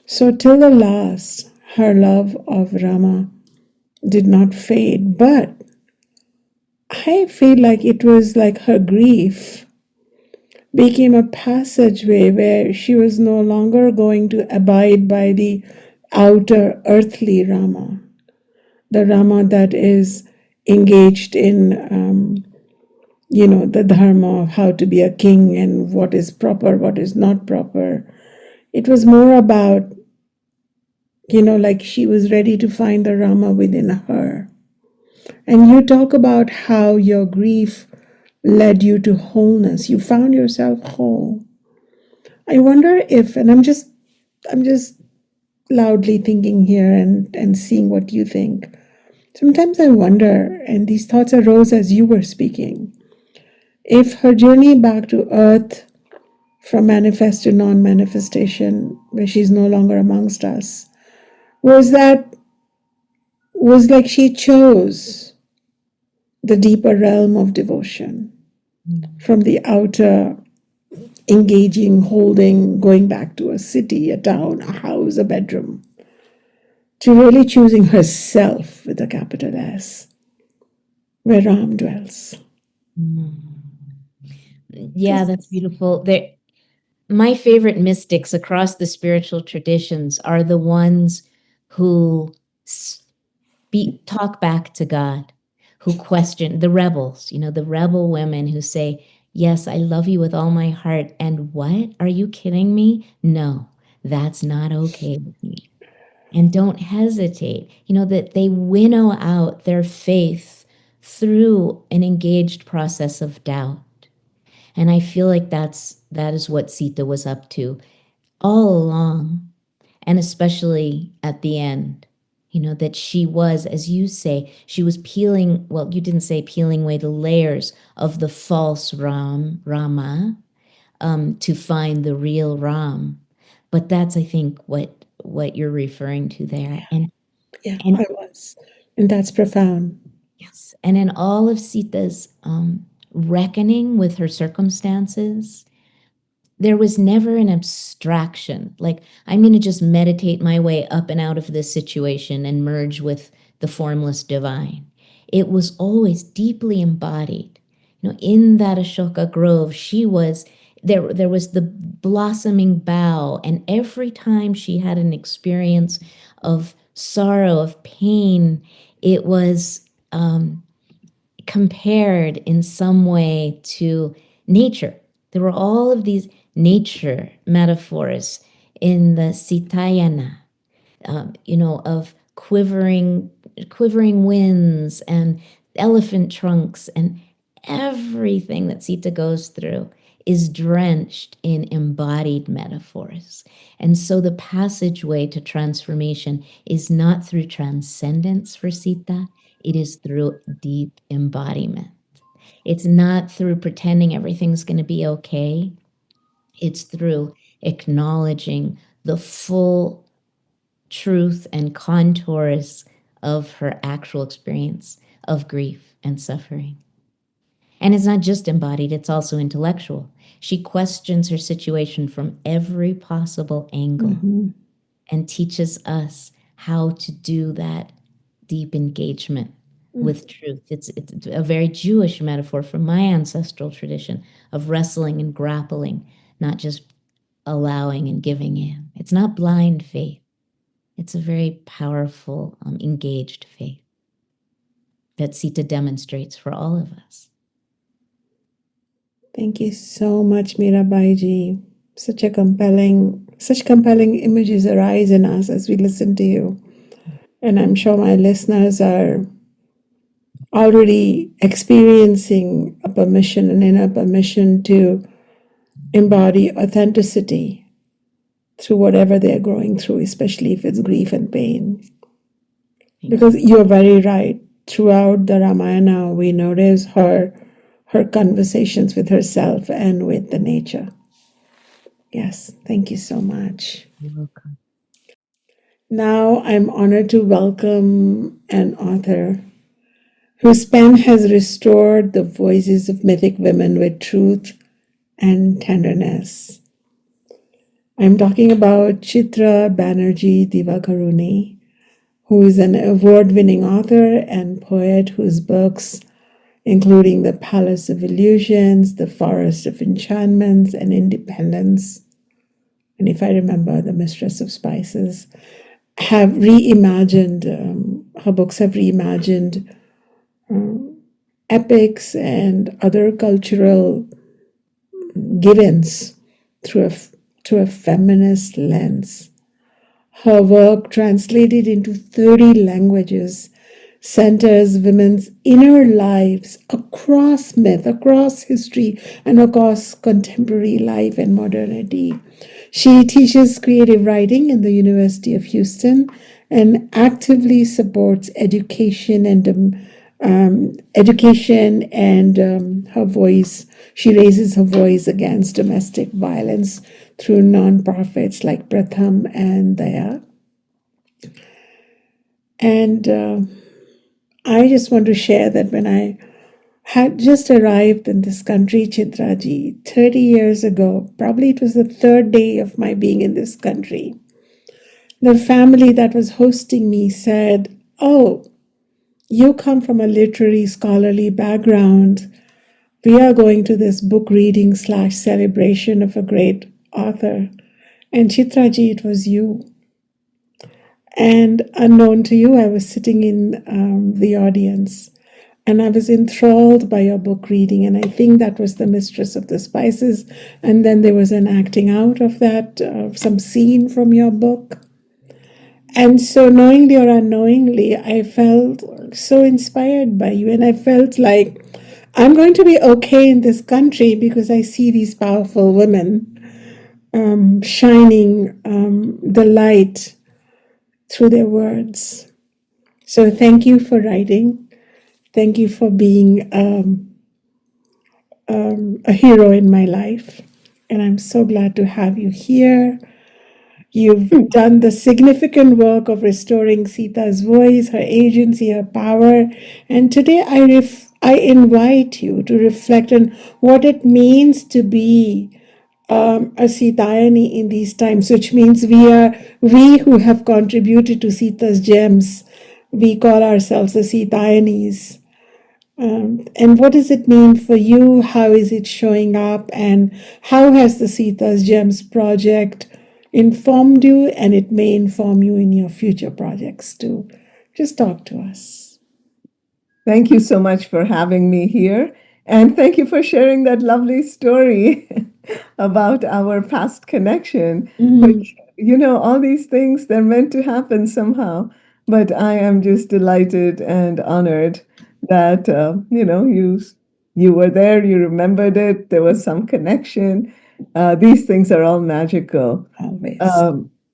So till the last, her love of Rama did not fade, but I feel like it was like her grief became a passageway where she was no longer going to abide by the outer earthly Rama, the Rama that is engaged in, the dharma of how to be a king and what is proper, what is not proper. It was more about, like she was ready to find the Rama within her. And you talk about how your grief led you to wholeness. You found yourself whole. I wonder if, and I'm just loudly thinking here and seeing what you think. Sometimes I wonder, and these thoughts arose as you were speaking, if her journey back to earth from manifest to non-manifestation, where she's no longer amongst us, was like she chose the deeper realm of devotion from the outer engaging, holding, going back to a city, a town, a house, a bedroom, to really choosing herself with a capital S, where Ram dwells. Yeah, that's beautiful. My favorite mystics across the spiritual traditions are the ones who talk back to God, who question the rebels, the rebel women who say, yes, I love you with all my heart. And what? Are you kidding me? No, that's not okay with me. And don't hesitate, that they winnow out their faith through an engaged process of doubt. And I feel like that is what Sita was up to all along, and especially at the end, that she was, as you say, she was peeling, well, you didn't say peeling away the layers of the false Rama, to find the real Ram. But that's, I think, what you're referring to there. And I was. And that's profound. yes. And in all of Sita's reckoning with her circumstances, there was never an abstraction, like, I'm going to just meditate my way up and out of this situation and merge with the formless divine. It was always deeply embodied. In that Ashoka grove, she was there was the blossoming bough, and every time she had an experience of sorrow, of pain, it was compared in some way to nature. There were all of these nature metaphors in the Sitayana, of quivering winds and elephant trunks, and everything that Sita goes through is drenched in embodied metaphors. And so the passageway to transformation is not through transcendence for Sita, it is through deep embodiment. It's not through pretending everything's going to be okay. It's through acknowledging the full truth and contours of her actual experience of grief and suffering. And it's not just embodied, it's also intellectual. She questions her situation from every possible angle and teaches us how to do that deep engagement with truth. It's a very Jewish metaphor from my ancestral tradition of wrestling and grappling, not just allowing and giving in. It's not blind faith. It's a very powerful, engaged faith that Sita demonstrates for all of us. Thank you so much, Mirabaiji. Such compelling images arise in us as we listen to you. And I'm sure my listeners are already experiencing a permission, an inner permission to embody authenticity through whatever they're going through, especially if it's grief and pain. Because you're very right. Throughout the Ramayana, we notice her conversations with herself and with the nature. Yes, thank you so much. You're welcome. Now I'm honored to welcome an author whose pen has restored the voices of mythic women with truth and tenderness. I'm talking about Chitra Banerjee Divakaruni, who is an award-winning author and poet whose books, including The Palace of Illusions, The Forest of Enchantments, and Independence, and if I remember, The Mistress of Spices, have reimagined, her books have reimagined epics and other cultural give-ins through a feminist lens. Her work, translated into 30 languages, centers women's inner lives across myth, across history, and across contemporary life and modernity. She teaches creative writing in the University of Houston and actively supports education and her voice. She raises her voice against domestic violence through nonprofits like Pratham and Daya. And I just want to share that when I had just arrived in this country, Chitraji, 30 years ago, probably it was the third day of my being in this country, the family that was hosting me said, "Oh, you come from a literary scholarly background. We are going to this book reading / celebration of a great author. And Chitraji, it was you." And unknown to you, I was sitting in the audience and I was enthralled by your book reading. And I think that was The Mistress of the Spices. And then there was an acting out of that, some scene from your book. And so knowingly or unknowingly, I felt so inspired by you. And I felt like I'm going to be okay in this country because I see these powerful women shining the light through their words. So thank you for writing. Thank you for being a hero in my life. And I'm so glad to have you here. You've done the significant work of restoring Sita's voice, her agency, her power. And today I invite you to reflect on what it means to be a Sitayani in these times, which means we who have contributed to Sita's gems, we call ourselves the Sitayanis. And what does it mean for you? How is it showing up? And how has the Sita's Gems project informed you? And it may inform you in your future projects too. Just talk to us. Thank you so much for having me here. And thank you for sharing that lovely story about our past connection. Which, all these things, they're meant to happen somehow. But I am just delighted and honored that, you were there, you remembered it, there was some connection. These things are all magical. Always.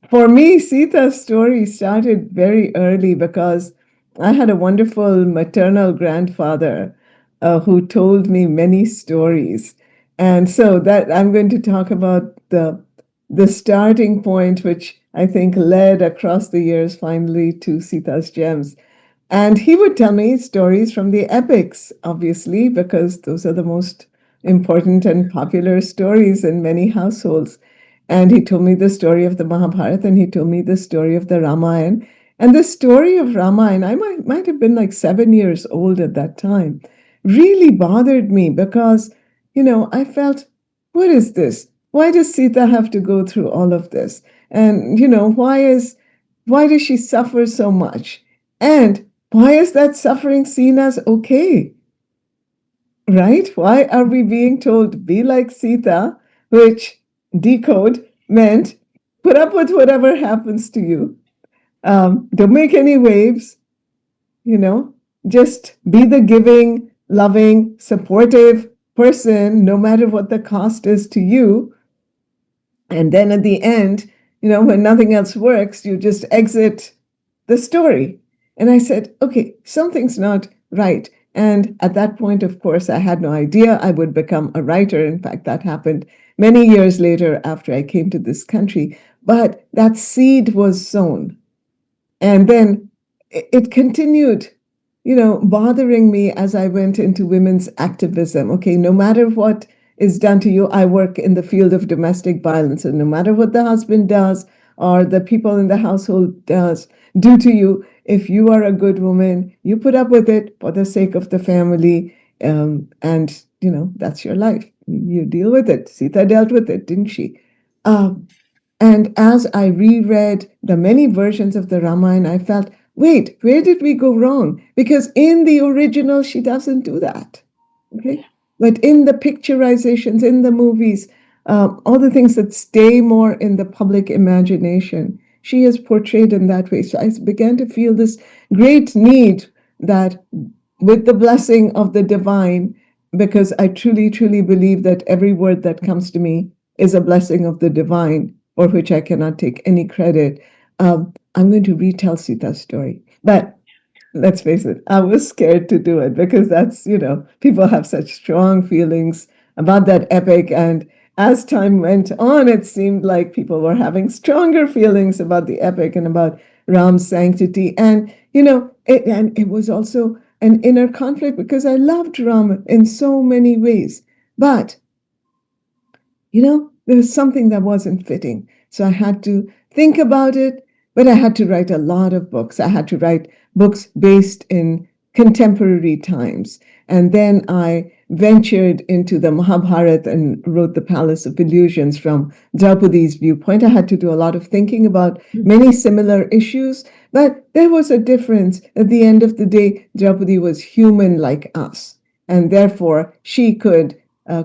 For me, Sita's story started very early because I had a wonderful maternal grandfather who told me many stories. And so that I'm going to talk about the the starting point, which I think led across the years finally to Sita's Gems. And he would tell me stories from the epics, obviously, because those are the most important and popular stories in many households. And he told me the story of the Mahabharata, and he told me the story of the Ramayana. And the story of Ramayana, I might have been like 7 years old at that time, really bothered me because, I felt, what is this? Why does Sita have to go through all of this? And, why does she suffer so much? And why is that suffering seen as okay? Right? Why are we being told, be like Sita, which decode meant put up with whatever happens to you. Don't make any waves, just be the giving, loving, supportive person, no matter what the cost is to you. And then at the end, when nothing else works, you just exit the story. And I said, okay, something's not right. And at that point, of course, I had no idea I would become a writer. In fact, that happened many years later after I came to this country. But that seed was sown. And then it continued, bothering me as I went into women's activism. Okay, no matter what is done to you, I work in the field of domestic violence. And no matter what the husband does or the people in the household do to you, if you are a good woman, you put up with it for the sake of the family. And, that's your life. You deal with it. Sita dealt with it, didn't she? And as I reread the many versions of the Ramayana, I felt, wait, where did we go wrong? Because in the original, she doesn't do that. Okay? But in the picturizations, in the movies, all the things that stay more in the public imagination, she is portrayed in that way. So I began to feel this great need that with the blessing of the divine, because I truly, truly believe that every word that comes to me is a blessing of the divine, for which I cannot take any credit. I'm going to retell Sita's story. But let's face it, I was scared to do it because that's, people have such strong feelings about that epic. And as time went on, it seemed like people were having stronger feelings about the epic and about Ram's sanctity. And, it was also an inner conflict because I loved Ram in so many ways. But there was something that wasn't fitting. So I had to think about it, but I had to write a lot of books. I had to write books based in contemporary times. And then I ventured into the Mahabharata and wrote The Palace of Illusions from Draupadee's viewpoint. I had to do a lot of thinking about many similar issues, but there was a difference. At the end of the day, Draupadi was human like us. And therefore, she could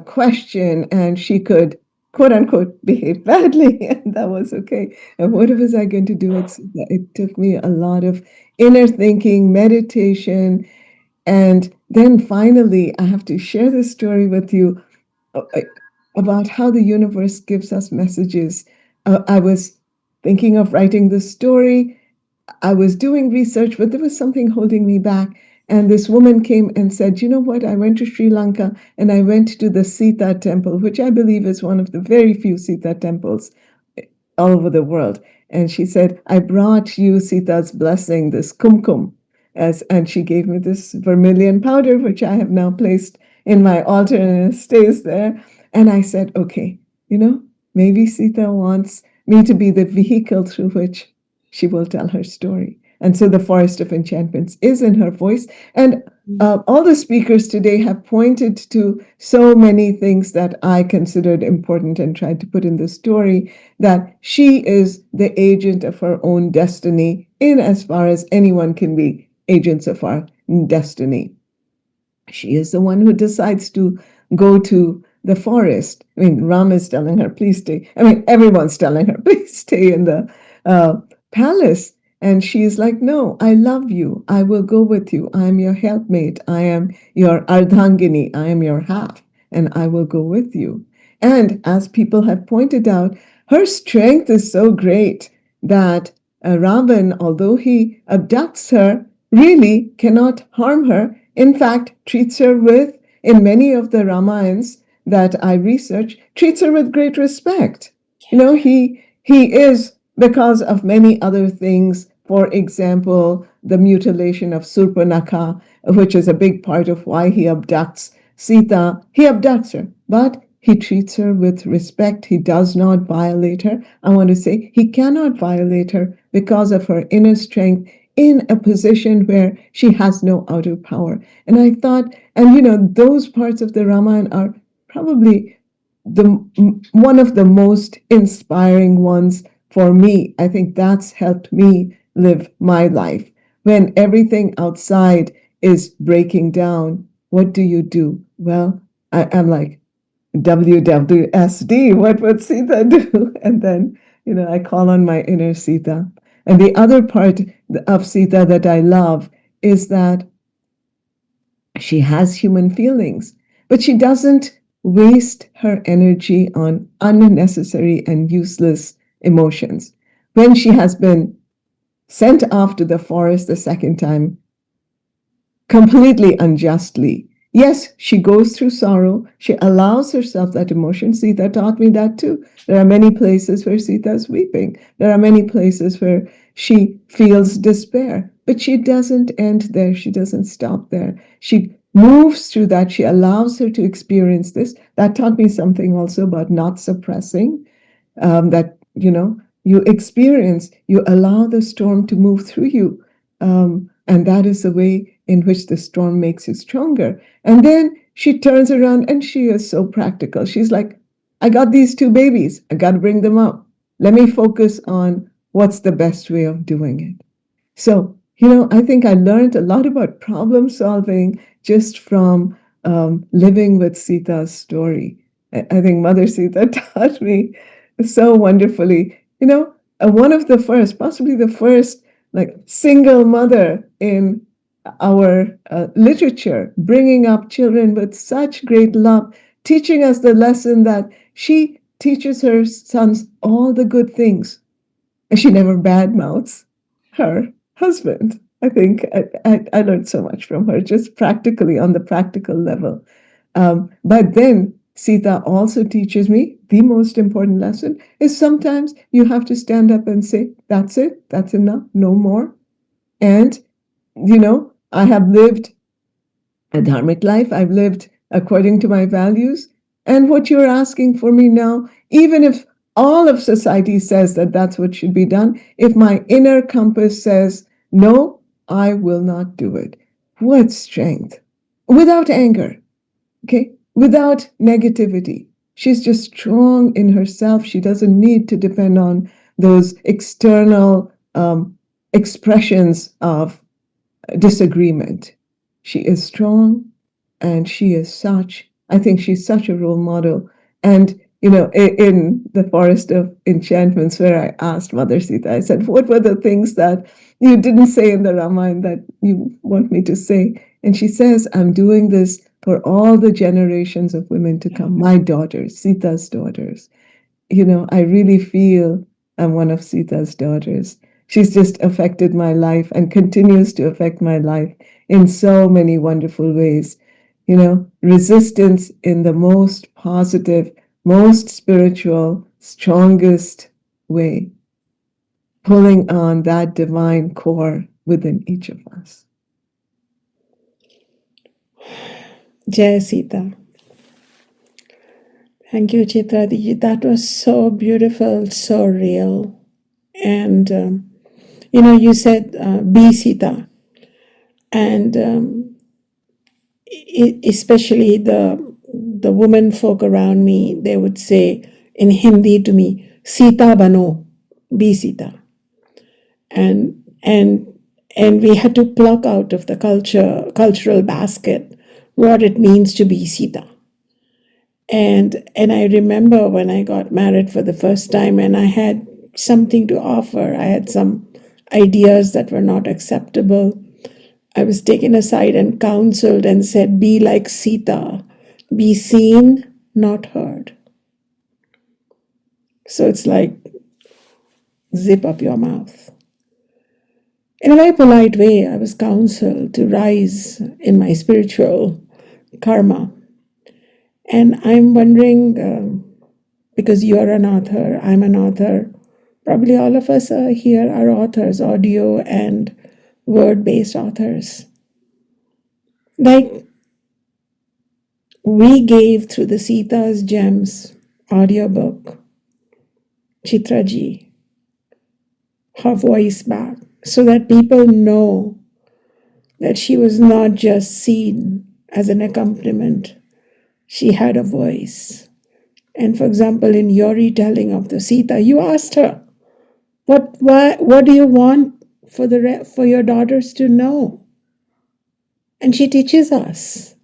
question and she could quote unquote behave badly, and that was okay. And what was I going to do? It took me a lot of inner thinking, meditation, and then finally, I have to share this story with you about how the universe gives us messages. I was thinking of writing this story. I was doing research, but there was something holding me back. And this woman came and said, you know what? I went to Sri Lanka and I went to the Sita temple, which I believe is one of the very few Sita temples all over the world. And she said, I brought you Sita's blessing, this kumkum. And she gave me this vermilion powder, which I have now placed in my altar and it stays there. And I said, okay, maybe Sita wants me to be the vehicle through which she will tell her story. And so the Forest of Enchantments is in her voice. And all the speakers today have pointed to so many things that I considered important and tried to put in the story, that she is the agent of her own destiny in as far as anyone can be agents of our destiny. She is the one who decides to go to the forest. I mean, Ram is telling her, please stay. I mean, everyone's telling her, please stay in the palace. And she's like, no, I love you. I will go with you. I am your helpmate. I am your ardhangini. I am your half, and I will go with you. And as people have pointed out, her strength is so great that Ravan, although he abducts her, really cannot harm her. In fact, treats her with, in many of the Ramayans that I research, treats her with great respect. He is, because of many other things, for example, the mutilation of Surpanakha, which is a big part of why he abducts Sita. He abducts her, but he treats her with respect. He does not violate her. I want to say he cannot violate her because of her inner strength in a position where she has no outer power. And I thought, and those parts of the Ramayana are probably one of the most inspiring ones for me. I think that's helped me live my life. When everything outside is breaking down, what do you do? Well, I'm like, WWSD, what would Sita do? And then, I call on my inner Sita. And the other part of Sita that I love is that she has human feelings, but she doesn't waste her energy on unnecessary and useless emotions. When she has been sent off to the forest the second time, completely unjustly, yes, she goes through sorrow. She allows herself that emotion. Sita taught me that too. There are many places where Sita is weeping. There are many places where she feels despair, but she doesn't end there. She doesn't stop there. She moves through that. She allows her to experience this. That taught me something also about not suppressing, that, you experience, you allow the storm to move through you. And that is the way in which the storm makes you stronger. And then she turns around and she is so practical. She's like, I got these two babies. I got to bring them up. Let me focus on what's the best way of doing it. So, I think I learned a lot about problem solving just from living with Sita's story. I think Mother Sita taught me so wonderfully. One of the first, possibly the first, like single mother in our literature, bringing up children with such great love, teaching us the lesson that she teaches her sons all the good things, and she never badmouths her husband. I think I learned so much from her, just practically on the practical level. But then Sita also teaches me the most important lesson is sometimes you have to stand up and say, that's it, that's enough, no more. And, I have lived a dharmic life. I've lived according to my values. And what you're asking for me now, even if all of society says that that's what should be done, if my inner compass says, no, I will not do it. What strength! Without anger, okay? Without negativity. She's just strong in herself. She doesn't need to depend on those external expressions of disagreement. She is strong, and I think she's such a role model. And, in the Forest of Enchantments, where I asked Mother Sita, I said, what were the things that you didn't say in the Ramayana that you want me to say? And she says, I'm doing this for all the generations of women to come, my daughters, Sita's daughters. I really feel I'm one of Sita's daughters. She's just affected my life and continues to affect my life in so many wonderful ways. Resistance in the most positive, most spiritual, strongest way, pulling on that divine core within each of us. Jai Sita. Thank you, Chitradi. That was so beautiful, so real. And, you said, be Sita. And especially the women folk around me, they would say in Hindi to me, Sita bano, be Sita. And we had to pluck out of the cultural basket what it means to be Sita. And I remember when I got married for the first time and I had something to offer. I had some ideas that were not acceptable. I was taken aside and counseled and said, be like Sita, be seen, not heard. So it's like, zip up your mouth. In a very polite way, I was counseled to rise in my spiritual karma. And I'm wondering, because you are an author, I'm an author. Probably all of us here are authors, audio and word-based authors. Like we gave through the Sita's Gems audiobook, Chitraji, her voice back, so that people know that she was not just seen as an accompaniment. She had a voice. And for example, in your retelling of the Sita, you asked her, what do you want for your daughters to know? And she teaches us.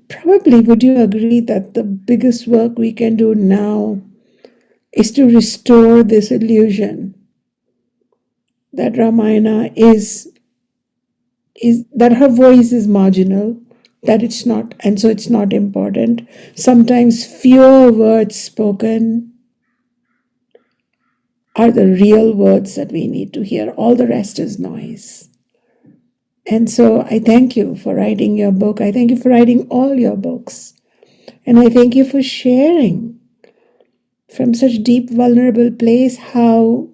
Probably would you agree that the biggest work we can do now is to restore this illusion that Ramayana is that her voice is marginal, that it's not, and so it's not important. Sometimes fewer words spoken are the real words that we need to hear. All the rest is noise. And so I thank you for writing your book. I thank you for writing all your books. And I thank you for sharing from such deep, vulnerable place how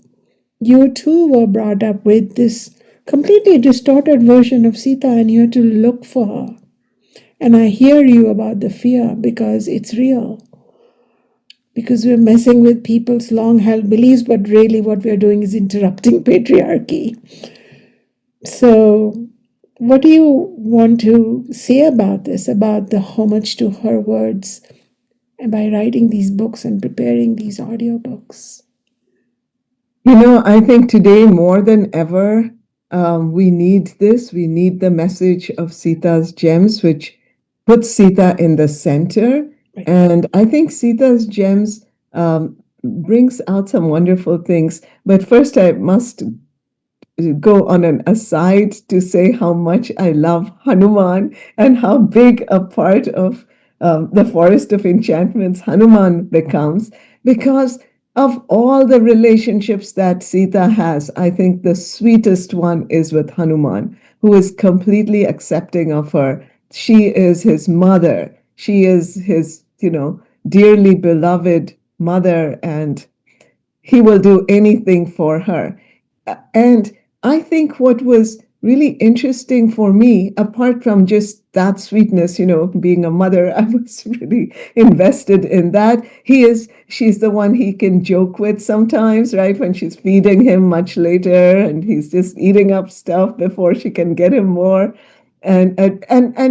you too were brought up with this completely distorted version of Sita and you had to look for her. And I hear you about the fear because it's real. Because we're messing with people's long held beliefs, but really what we're doing is interrupting patriarchy. So, what do you want to say about this, about the homage to her words, and by writing these books and preparing these audiobooks? I think today more than ever, we need this. We need the message of Sita's Gems, which puts Sita in the center. Right. And I think Sita's Gems brings out some wonderful things. But first, I must go on an aside to say how much I love Hanuman and how big a part of the forest of enchantments Hanuman becomes, because of all the relationships that Sita has. I think the sweetest one is with Hanuman, who is completely accepting of her. She is his mother. She is his, dearly beloved mother, and he will do anything for her. And I think what was really interesting for me, apart from just that sweetness, being a mother, I was really invested in that. She's the one he can joke with sometimes, right? When she's feeding him much later and he's just eating up stuff before she can get him more. And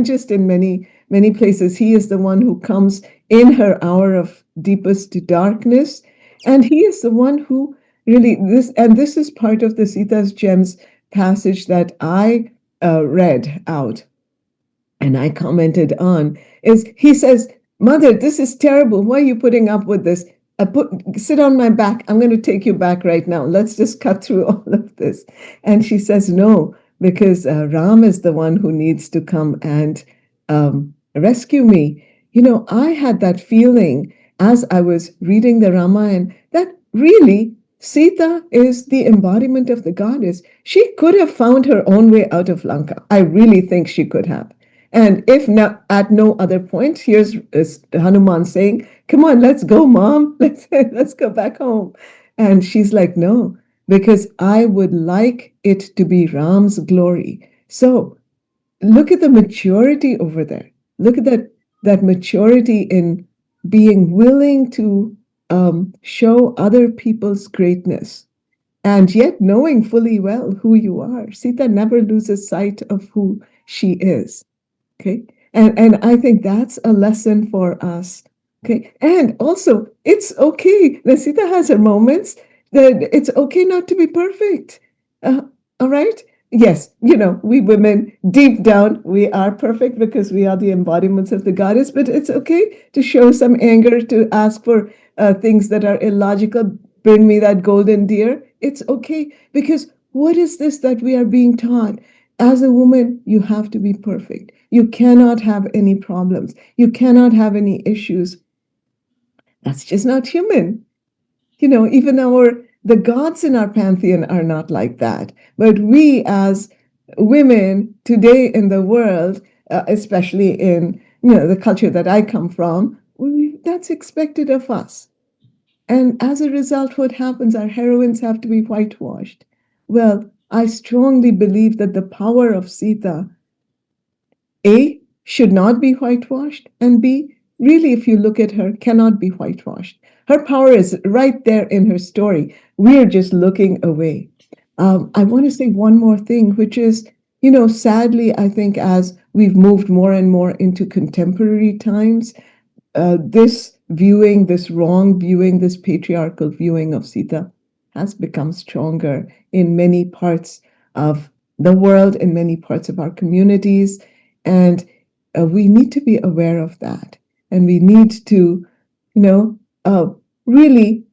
just in many, many places, he is the one who comes in her hour of deepest darkness. And he is the one who really, this is part of the Sita's Gems passage that I read out and I commented on, is he says, "Mother, this is terrible. Why are you putting up with this? Sit on my back. I'm going to take you back right now. Let's just cut through all of this." And she says, "No, because Ram is the one who needs to come and rescue me." I had that feeling as I was reading the Ramayana that really Sita is the embodiment of the goddess. She could have found her own way out of Lanka. I really think she could have. And if not, at no other point, here's Hanuman saying, "Come on, let's go, Mom. Let's go back home." And she's like, "No, because I would like it to be Ram's glory." So look at the maturity over there. Look at that maturity in being willing to show other people's greatness, and yet knowing fully well who you are. Sita never loses sight of who she is. Okay. And I think that's a lesson for us. Okay. And also, it's okay. The Sita has her moments that it's okay not to be perfect. All right. Yes, we women, deep down, we are perfect because we are the embodiments of the goddess, but it's okay to show some anger, to ask for things that are illogical. Bring me that golden deer. It's okay, because what is this that we are being taught? As a woman, you have to be perfect. You cannot have any problems. You cannot have any issues. That's just not human. Even the gods in our pantheon are not like that. But we as women today in the world, especially in the culture that I come from, that's expected of us. And as a result, what happens? Our heroines have to be whitewashed. Well, I strongly believe that the power of Sita, A, should not be whitewashed, and B, really, if you look at her, cannot be whitewashed. Her power is right there in her story. We're just looking away. I want to say one more thing, which is, sadly, I think as we've moved more and more into contemporary times, this wrong viewing, this patriarchal viewing of Sita has become stronger in many parts of the world, in many parts of our communities. And we need to be aware of that. And we need to, really,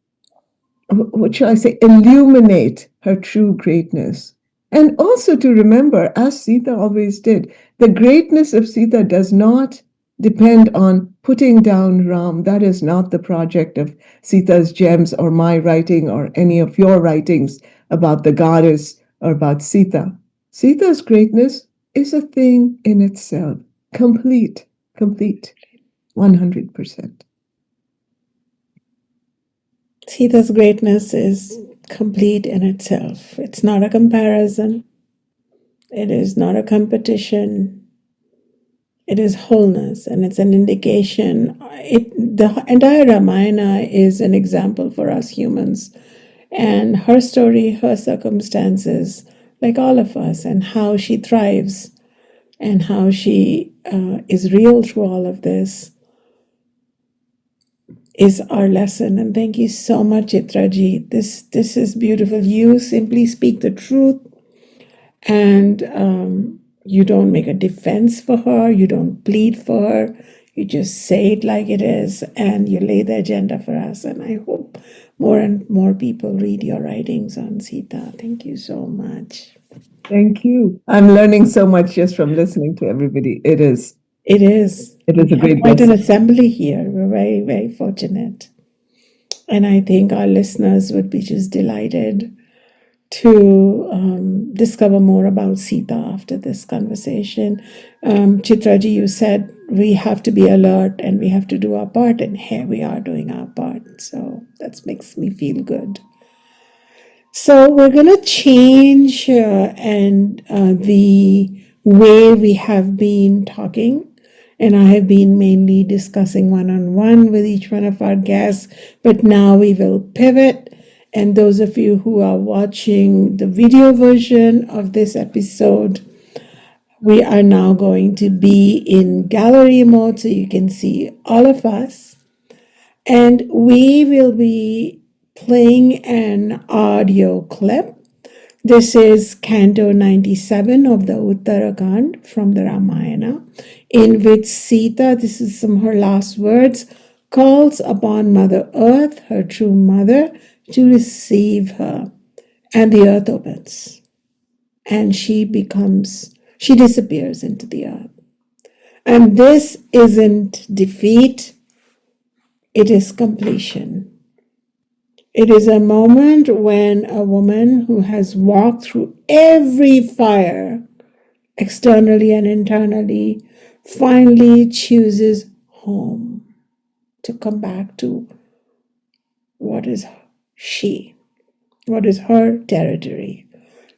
what shall I say, illuminate her true greatness. And also to remember, as Sita always did, the greatness of Sita does not depend on putting down Ram. That is not the project of Sita's Gems or my writing or any of your writings about the goddess or about Sita. Sita's greatness is a thing in itself, complete, 100%. Sita's greatness is complete in itself. It's not a comparison. It is not a competition. It is wholeness, and it's an indication. The entire Ramayana is an example for us humans, and her story, her circumstances, like all of us, and how she thrives, and how she is real through all of this, is our lesson. And thank you so much, Chitraji. This is beautiful. You simply speak the truth, and you don't make a defense for her. You don't plead for her. You just say it like it is, and you lay the agenda for us. And I hope more and more people read your writings on Sita. Thank you so much. Thank you. I'm learning so much just from listening to everybody. It is. It is. It is a great Quite an blessing. assembly here. We're very, very fortunate. And I think our listeners would be just delighted to discover more about Sita after this conversation. Chitraji, you said we have to be alert and we have to do our part, and here we are doing our part. So that makes me feel good. So we're going to change the way we have been talking. And I have been mainly discussing one-on-one with each one of our guests, but now we will pivot. And those of you who are watching the video version of this episode, we are now going to be in gallery mode so you can see all of us. And we will be playing an audio clip. This is Canto 97 of the Uttarakhand from the Ramayana, in which Sita, this is some of her last words, calls upon Mother Earth, her true mother, to receive her. And the earth opens. And she disappears into the earth. And this isn't defeat, it is completion. It is a moment when a woman who has walked through every fire, externally and internally, finally chooses home, to come back to what is her territory.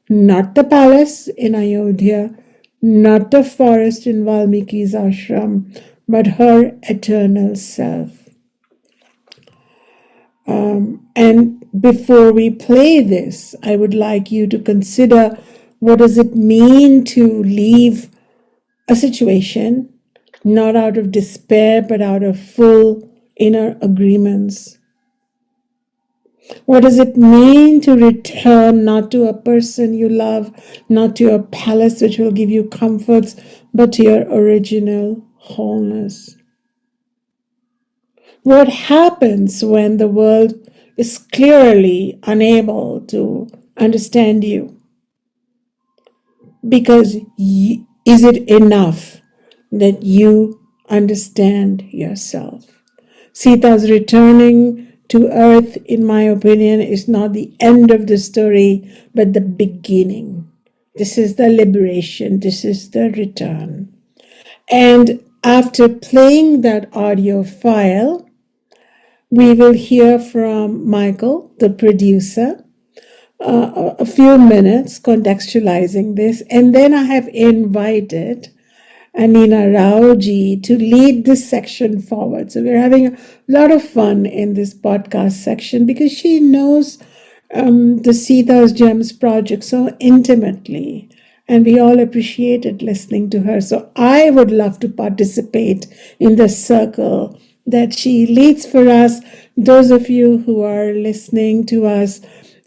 Not the palace in Ayodhya, not the forest in Valmiki's ashram, but her eternal self. And before we play this, I would like you to consider, what does it mean to leave a situation, not out of despair, but out of full inner agreements? What does it mean to return not to a person you love, not to a palace which will give you comforts, but to your original wholeness? What happens when the world is clearly unable to understand you? Because is it enough that you understand yourself? Sita's returning to earth, in my opinion, is not the end of the story, but the beginning. This is the liberation. This is the return. And after playing that audio file, we will hear from Michael, the producer, a few minutes contextualizing this. And then I have invited Anina Raoji to lead this section forward. So we're having a lot of fun in this podcast section because she knows the Sita's Gems project so intimately. And we all appreciated listening to her. So I would love to participate in the circle that she leads for us. Those of you who are listening to us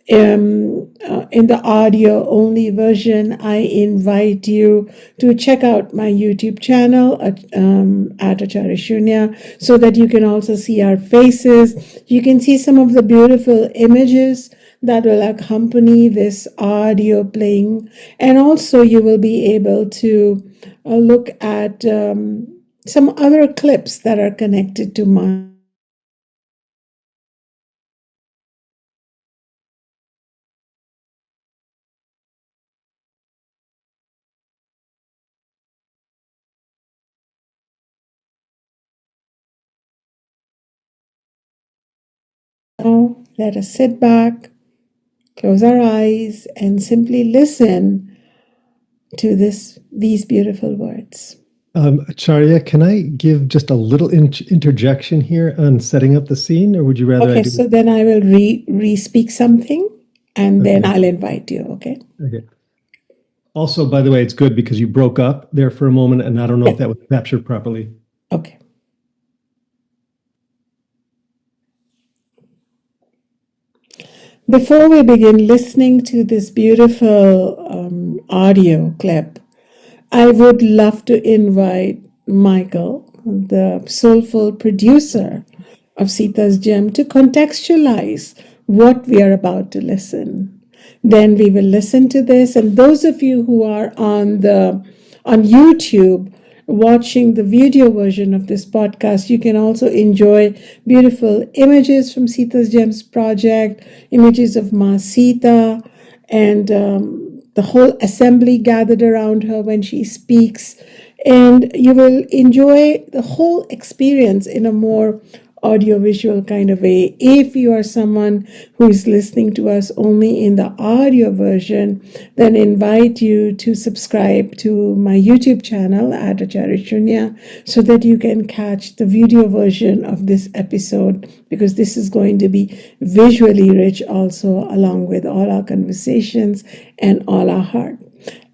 in the audio only version, I invite you to check out my YouTube channel at Acharya Shunya so that you can also see our faces. You can see some of the beautiful images that will accompany this audio playing, and also you will be able to look at some other clips that are connected to my Now, let us sit back, close our eyes, and simply listen to these beautiful words. Acharya, can I give just a little interjection here on setting up the scene, or would you rather I Okay, do so then I will re-speak something, and then Okay. I'll invite you, okay? Okay. Also, by the way, it's good because you broke up there for a moment, and I don't know if that was captured properly. Okay. Before we begin listening to this beautiful audio clip, I would love to invite Michael, the soulful producer of Sita's Gem, to contextualize what we are about to listen. Then we will listen to this, and those of you who are on YouTube watching the video version of this podcast, you can also enjoy beautiful images from Sita's Gems project, images of Ma Sita, and the whole assembly gathered around her when she speaks. And you will enjoy the whole experience in a more audiovisual kind of way. If you are someone who is listening to us only in the audio version, then invite you to subscribe to my YouTube channel at Acharya Shunya so that you can catch the video version of this episode, because this is going to be visually rich also, along with all our conversations and all our heart.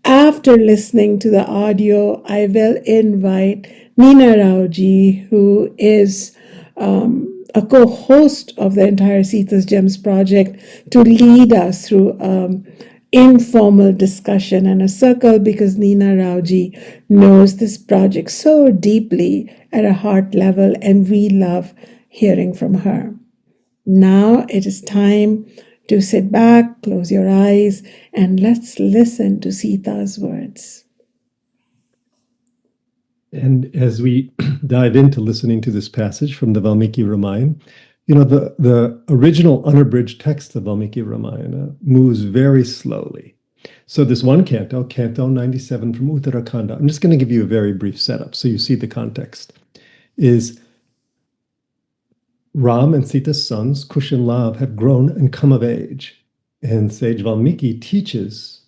After listening to the audio, I will invite Nina Raoji, who is a co-host of the entire Sita's Gems project, to lead us through informal discussion and a circle, because Nina Raoji knows this project so deeply at a heart level, and we love hearing from her. Now it is time to sit back, close your eyes, and let's listen to Sita's words. And as we dive into listening to this passage from the Valmiki Ramayana, the original unabridged text of Valmiki Ramayana moves very slowly. So this one canto, Canto 97 from Uttarakhanda, I'm just going to give you a very brief setup so you see the context, is Ram and Sita's sons, Kush and Lav, have grown and come of age. And sage Valmiki teaches,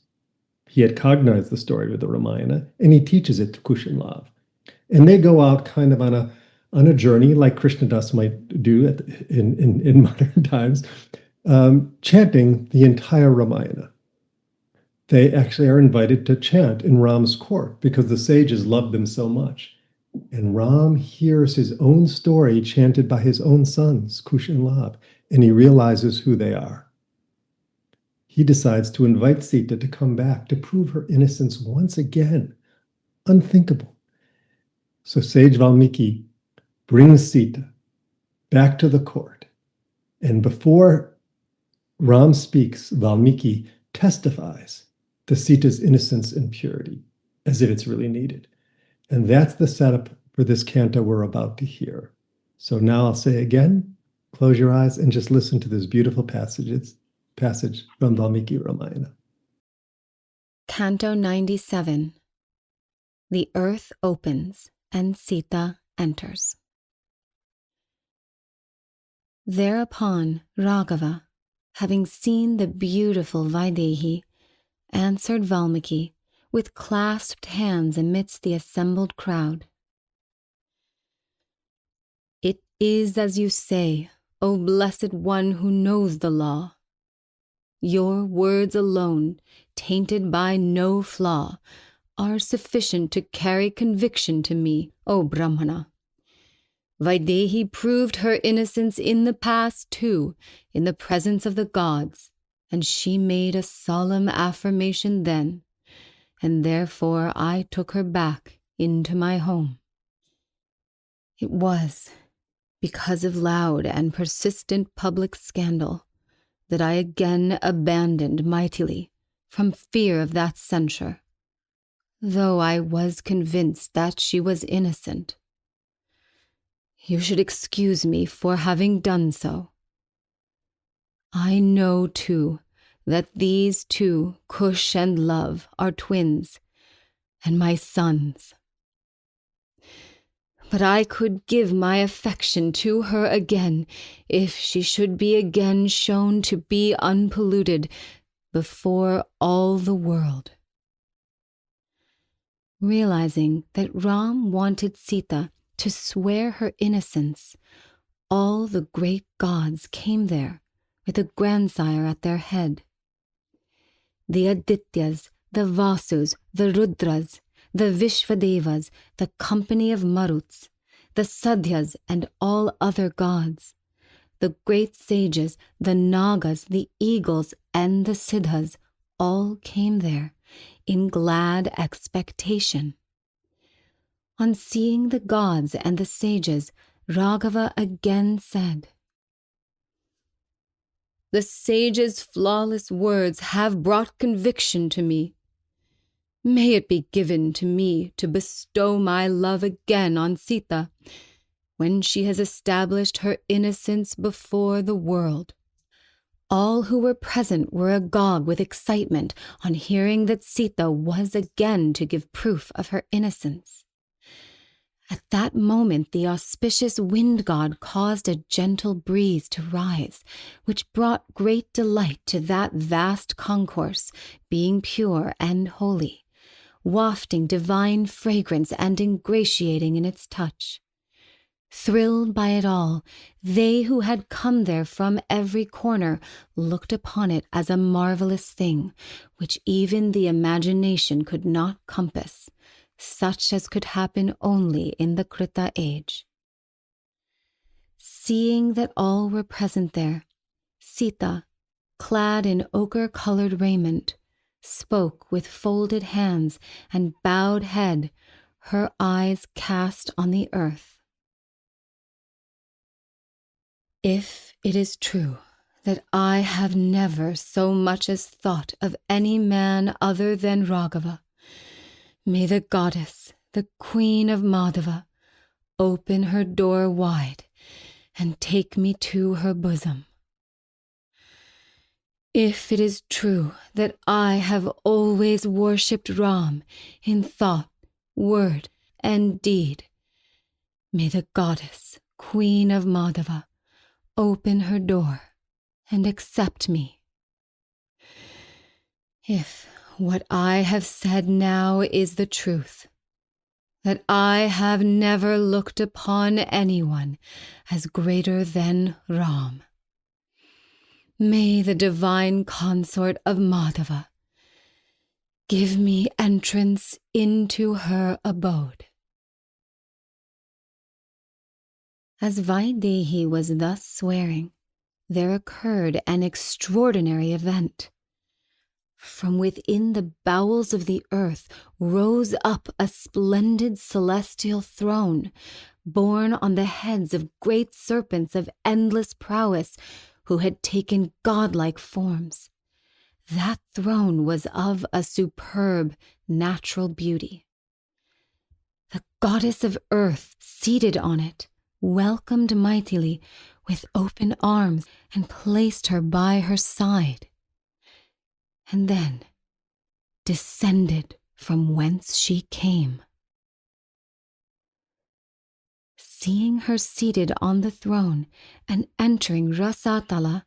he had cognized the story of the Ramayana, and he teaches it to Kush and Lav. And they go out kind of on a journey like Krishnadas might do in modern times, chanting the entire Ramayana. They actually are invited to chant in Ram's court because the sages loved them so much. And Ram hears his own story chanted by his own sons, Kush and Lav, and he realizes who they are. He decides to invite Sita to come back to prove her innocence once again. Unthinkable. So sage Valmiki brings Sita back to the court. And before Ram speaks, Valmiki testifies to Sita's innocence and purity, as if it's really needed. And that's the setup for this canto we're about to hear. So now I'll say again, close your eyes and just listen to this beautiful passage from Valmiki Ramayana. Canto 97. The earth opens and Sita enters. Thereupon Raghava, having seen the beautiful Vaidehi, answered Valmiki with clasped hands amidst the assembled crowd. It is as you say, O blessed one who knows the law. Your words alone, tainted by no flaw, are sufficient to carry conviction to me, O Brahmana. Vaidehi proved her innocence in the past too, in the presence of the gods, and she made a solemn affirmation then, and therefore I took her back into my home. It was because of loud and persistent public scandal that I again abandoned Maithili from fear of that censure, though I was convinced that she was innocent. You should excuse me for having done so. I know, too, that these two, Kush and Love, are twins, and my sons. But I could give my affection to her again if she should be again shown to be unpolluted before all the world. Realizing that Ram wanted Sita to swear her innocence, all the great gods came there with a grandsire at their head. The Adityas, the Vasus, the Rudras, the Vishvadevas, the company of Maruts, the Sadhyas, and all other gods, the great sages, the Nagas, the eagles, and the Siddhas, all came there in glad expectation. On seeing the gods and the sages, Raghava again said, "The sages' flawless words have brought conviction to me. May it be given to me to bestow my love again on Sita, when she has established her innocence before the world." All who were present were agog with excitement on hearing that Sita was again to give proof of her innocence. At that moment the auspicious wind god caused a gentle breeze to rise, which brought great delight to that vast concourse, being pure and holy, wafting divine fragrance and ingratiating in its touch. Thrilled by it all, they who had come there from every corner looked upon it as a marvelous thing, which even the imagination could not compass, such as could happen only in the Krita age. Seeing that all were present there, Sita, clad in ochre-colored raiment, spoke with folded hands and bowed head, her eyes cast on the earth. If it is true that I have never so much as thought of any man other than Raghava, may the goddess, the queen of Madhava, open her door wide and take me to her bosom. If it is true that I have always worshipped Ram in thought, word, and deed, may the goddess, queen of Madhava, open her door and accept me. If what I have said now is the truth, that I have never looked upon anyone as greater than Ram, may the divine consort of Madhava give me entrance into her abode. As Vaidehi was thus swearing, there occurred an extraordinary event. From within the bowels of the earth rose up a splendid celestial throne, borne on the heads of great serpents of endless prowess, who had taken godlike forms. That throne was of a superb natural beauty. The goddess of earth, seated on it, welcomed Maithili with open arms and placed her by her side, and then descended from whence she came. seeing her seated on the throne and entering Rasatala,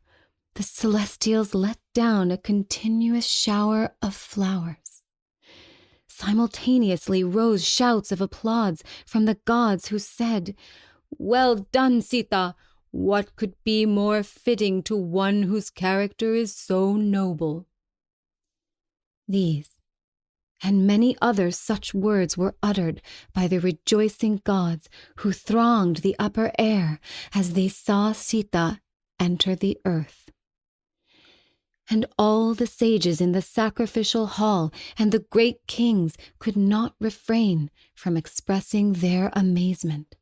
the celestials let down a continuous shower of flowers. Simultaneously rose shouts of applause from the gods who said, "Well done, Sita! What could be more fitting to one whose character is so noble?" These and many other such words were uttered by the rejoicing gods who thronged the upper air as they saw Sita enter the earth. And all the sages in the sacrificial hall and the great kings could not refrain from expressing their amazement.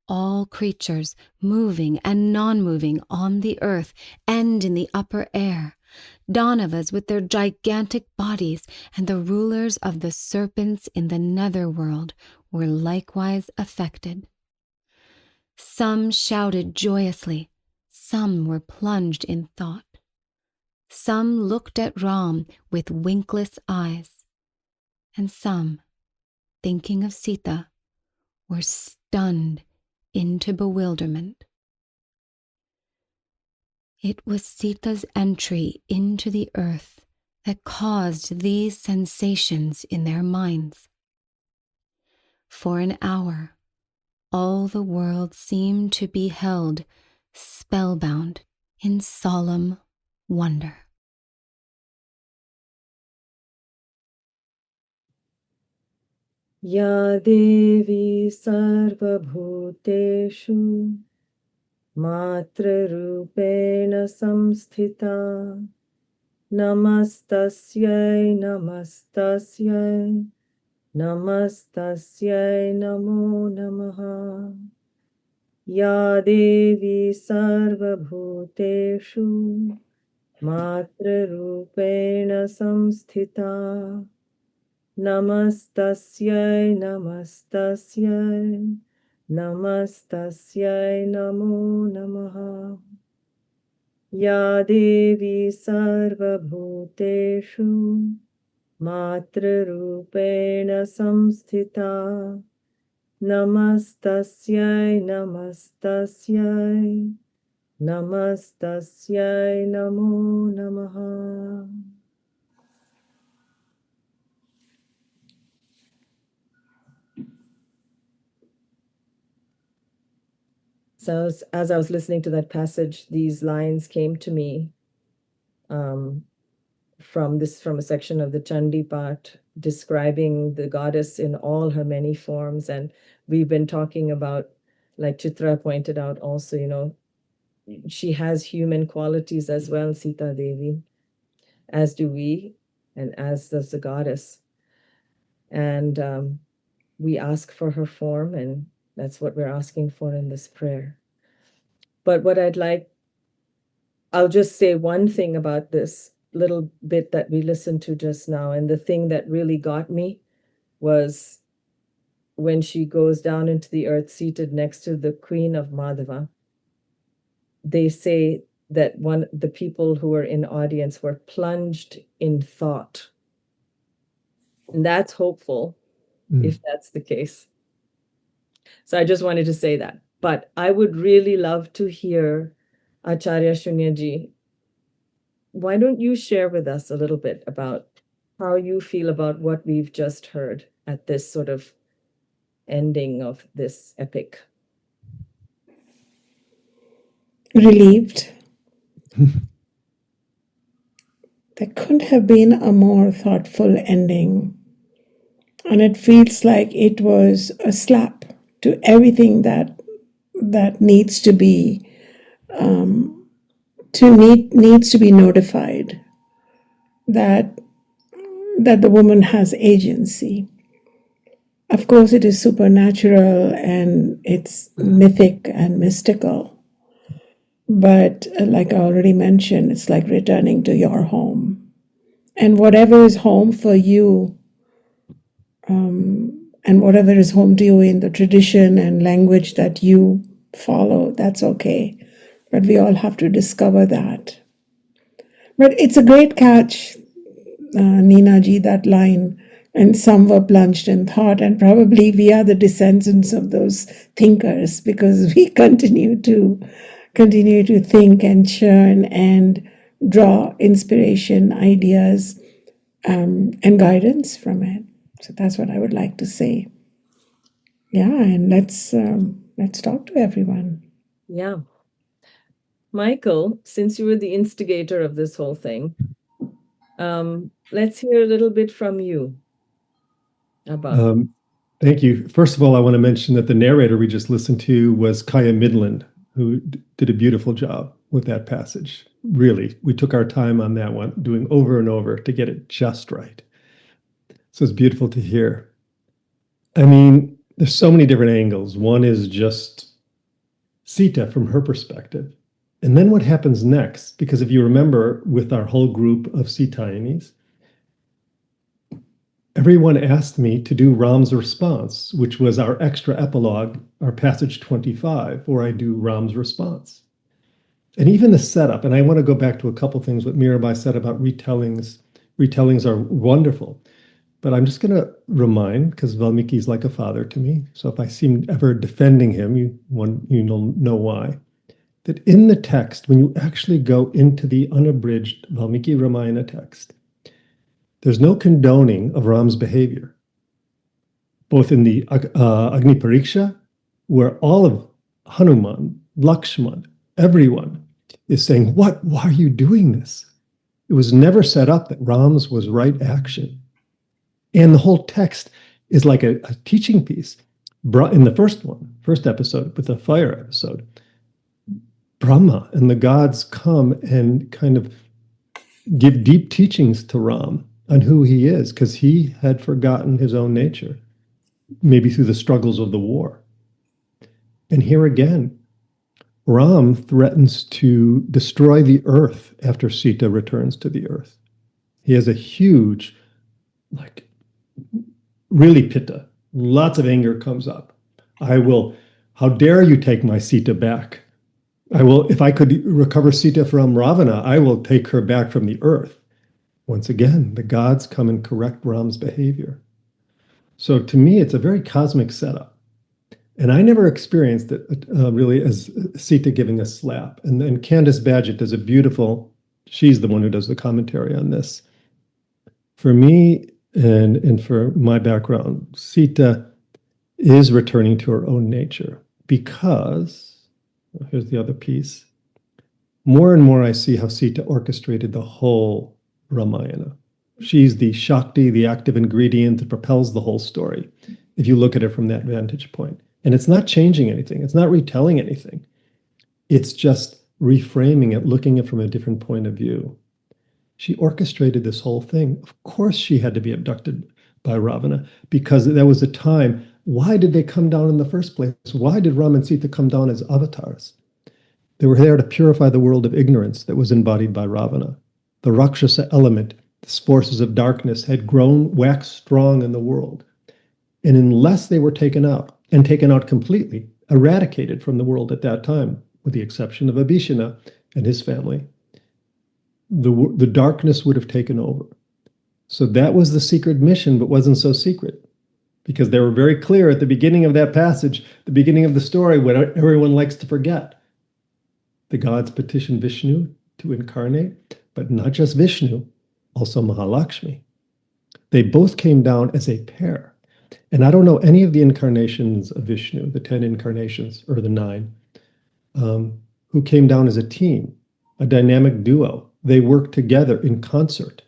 All creatures, moving and non-moving on the earth and in the upper air, Danavas with their gigantic bodies and the rulers of the serpents in the netherworld were likewise affected. Some shouted joyously, some were plunged in thought. Some looked at Ram with winkless eyes, and some, thinking of Sita, were stunned into bewilderment. It was Sita's entry into the earth that caused these sensations in their minds. For an hour, all the world seemed to be held spellbound in solemn wonder. Ya Devi Sarva Bhuteshu Matra Rupena Samsthita Namastasyai Namastasyai Namastasyai Namo Namaha Ya Devi Sarva Bhuteshu Matra Rupena Samsthita Namastasyai Namastasyai Namastasyai Namo Namaha Ya Devi Sarva Bhuteshu Matra Rupena Samsthita Namastasyai Namastasyai Namastasyai Namo Namaha. So as I was listening to that passage, these lines came to me from a section of the Chandi Path describing the goddess in all her many forms. And we've been talking about, like Chitra pointed out also, she has human qualities as well, Sita Devi, as do we, and as does the goddess. And we ask for her form, and that's what we're asking for in this prayer. But what I'll just say one thing about this little bit that we listened to just now. And the thing that really got me was when she goes down into the earth seated next to the Queen of Madhava. They say that the people who were in audience were plunged in thought. And that's hopeful if that's the case. So I just wanted to say that. But I would really love to hear Acharya Shunya ji. Why don't you share with us a little bit about how you feel about what we've just heard at this sort of ending of this epic? Relieved. There couldn't have been a more thoughtful ending. And it feels like it was a slap to everything that needs to be needs to be notified, that the woman has agency. Of course, it is supernatural and it's mythic and mystical. But like I already mentioned, it's like returning to your home. And whatever is home for you, and whatever is home to you in the tradition and language that you follow, that's okay. But we all have to discover that. But it's a great catch, Nina ji, that line, and some were plunged in thought, and probably we are the descendants of those thinkers, because we continue to think and churn and draw inspiration, ideas, and guidance from it. So that's what I would like to say. Yeah, and let's talk to everyone. Yeah. Michael, since you were the instigator of this whole thing, let's hear a little bit from you about Thank you. First of all, I want to mention that the narrator we just listened to was Kaya Midland, who did a beautiful job with that passage. Really, we took our time on that one, doing over and over to get it just right. So it's beautiful to hear. I mean, there's so many different angles. One is just Sita from her perspective. And then what happens next? Because if you remember, with our whole group of Sitayanis, everyone asked me to do Ram's response, which was our extra epilogue, our passage 25, where I do Ram's response. And even the setup, and I want to go back to a couple things what Mirabai said about retellings. Retellings are wonderful. But I'm just going to remind, because Valmiki is like a father to me, so if I seem ever defending him, you know why, that in the text, when you actually go into the unabridged Valmiki Ramayana text, there's no condoning of Ram's behavior. Both in the Agni Pariksha, where all of Hanuman, Lakshman, everyone is saying, why are you doing this? It was never set up that Ram's was right action. And the whole text is like a teaching piece. In the first episode, with the fire episode, Brahma and the gods come and kind of give deep teachings to Ram on who he is, because he had forgotten his own nature, maybe through the struggles of the war. And here again, Ram threatens to destroy the earth after Sita returns to the earth. He has a huge, really pitta. Lots of anger comes up. How dare you take my Sita back? If I could recover Sita from Ravana, I will take her back from the earth. Once again, the gods come and correct Ram's behavior. So to me, it's a very cosmic setup. And I never experienced it really as Sita giving a slap. And then Candace Badgett does a beautiful, she's the one who does the commentary on this. For me, and for my background, Sita is returning to her own nature because, here's the other piece, more and more I see how Sita orchestrated the whole Ramayana. She's the Shakti, the active ingredient that propels the whole story, if you look at it from that vantage point. And it's not changing anything. It's not retelling anything. It's just reframing it, looking at it from a different point of view. She orchestrated this whole thing. Of course, she had to be abducted by Ravana, because there was a time. Why did they come down in the first place? Why did Ram and Sita come down as avatars? They were there to purify the world of ignorance that was embodied by Ravana. The Rakshasa element, the forces of darkness, had waxed strong in the world. And unless they were taken out, and taken out completely, eradicated from the world at that time, with the exception of Abhishana and his family, the darkness would have taken over. So that was the secret mission, but wasn't so secret, because they were very clear at the beginning of that passage, the beginning of the story, what everyone likes to forget. The gods petitioned Vishnu to incarnate, but not just Vishnu, also Mahalakshmi. They both came down as a pair. And I don't know any of the incarnations of Vishnu, the 10 incarnations, or the 9, who came down as a team, a dynamic duo. They work together in concert.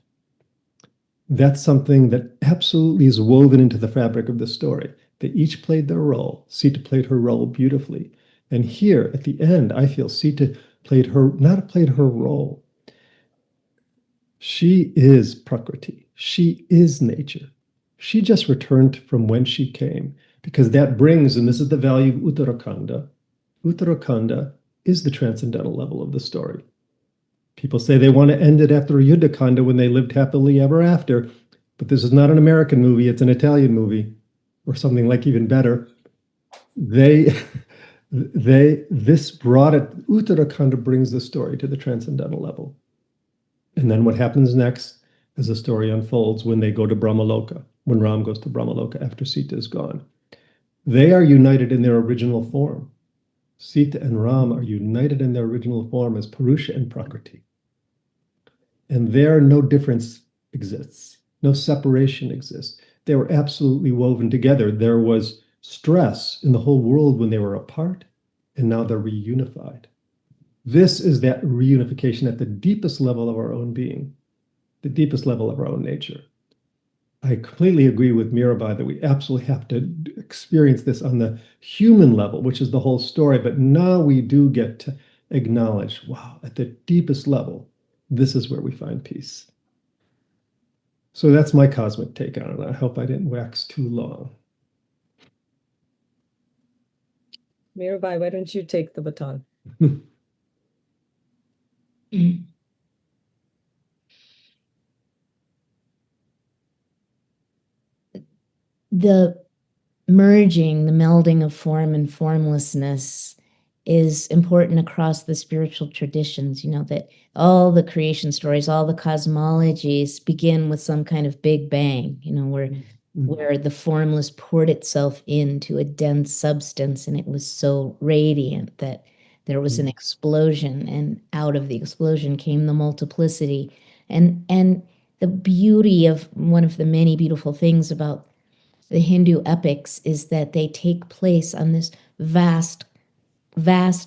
That's something that absolutely is woven into the fabric of the story. They each played their role. Sita played her role beautifully. And here, at the end, I feel Sita not played her role. She is Prakriti. She is nature. She just returned from whence she came, because that brings, and this is the value of Uttarakanda. Uttarakanda is the transcendental level of the story. People say they want to end it after Yuddhakanda when they lived happily ever after, but this is not an American movie, it's an Italian movie, or something like even better. This brought it, Uttarakanda brings the story to the transcendental level. And then what happens next as the story unfolds when they go to Brahmaloka. when Ram goes to Brahmaloka after Sita is gone. They are united in their original form. Sita and Ram are united in their original form as Purusha and Prakriti. And there no difference exists, no separation exists. They were absolutely woven together. There was stress in the whole world when they were apart, and now they're reunified. This is that reunification at the deepest level of our own being, the deepest level of our own nature. I completely agree with Mirabai that we absolutely have to experience this on the human level, which is the whole story. But now we do get to acknowledge, wow, at the deepest level, this is where we find peace. So that's my cosmic take on it. I hope I didn't wax too long. Mirabai, why don't you take the baton? The merging, the melding of form and formlessness is important across the spiritual traditions, that all the creation stories, all the cosmologies begin with some kind of big bang, where the formless poured itself into a dense substance, and it was so radiant that there was an explosion, and out of the explosion came the multiplicity. And the beauty of one of the many beautiful things about the Hindu epics is that they take place on this vast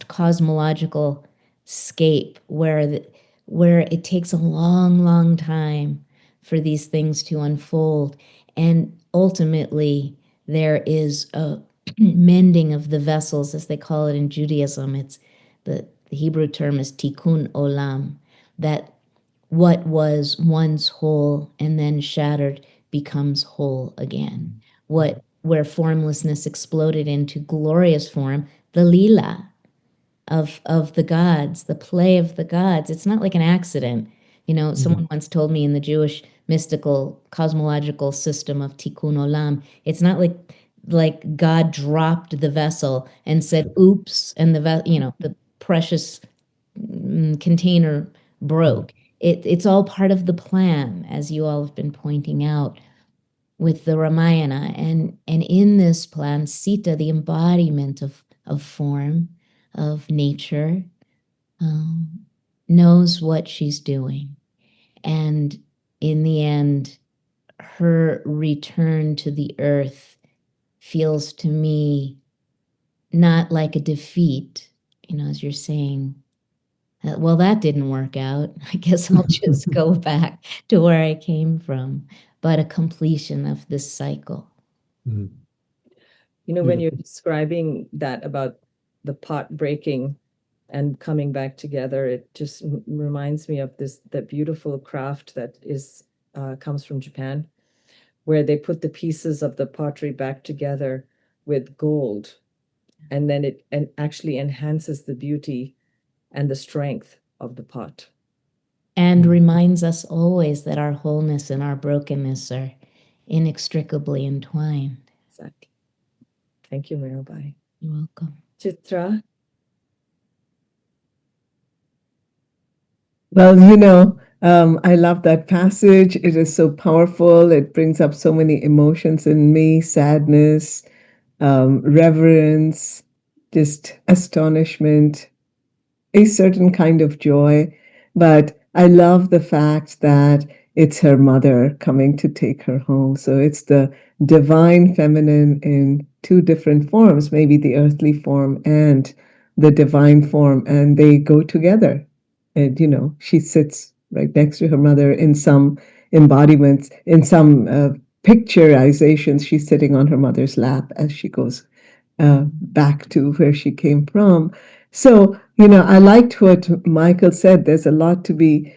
cosmological scape where it takes a long time for these things to unfold. And ultimately, there is a mending of the vessels, as they call it in Judaism. It's the Hebrew term is tikkun olam, that what was once whole and then shattered becomes whole again. Where formlessness exploded into glorious form, the lila of the gods, the play of the gods. It's not like an accident. Someone once told me in the Jewish mystical cosmological system of tikkun olam, it's not like God dropped the vessel and said, oops, and the precious container broke. It's all part of the plan, as you all have been pointing out with the Ramayana. And in this plan, Sita, the embodiment of form, of nature, knows what she's doing. And in the end, her return to the earth feels to me not like a defeat, as you're saying, well, that didn't work out. I guess I'll just go back to where I came from, but a completion of this cycle. When you're describing that about the pot breaking and coming back together, it just reminds me of that beautiful craft that comes from Japan, where they put the pieces of the pottery back together with gold, and then it actually enhances the beauty and the strength of the pot. And reminds us always that our wholeness and our brokenness are inextricably entwined. Exactly. Thank you, Mirabai. You're welcome. Chitra? Well, I love that passage. It is so powerful. It brings up so many emotions in me: sadness, reverence, just astonishment, a certain kind of joy. But I love the fact that it's her mother coming to take her home. So it's the divine feminine in two different forms, maybe the earthly form and the divine form, and they go together. And, she sits right next to her mother in some embodiments, in some picturizations. She's sitting on her mother's lap as she goes back to where she came from. So, I liked what Michael said. There's a lot to be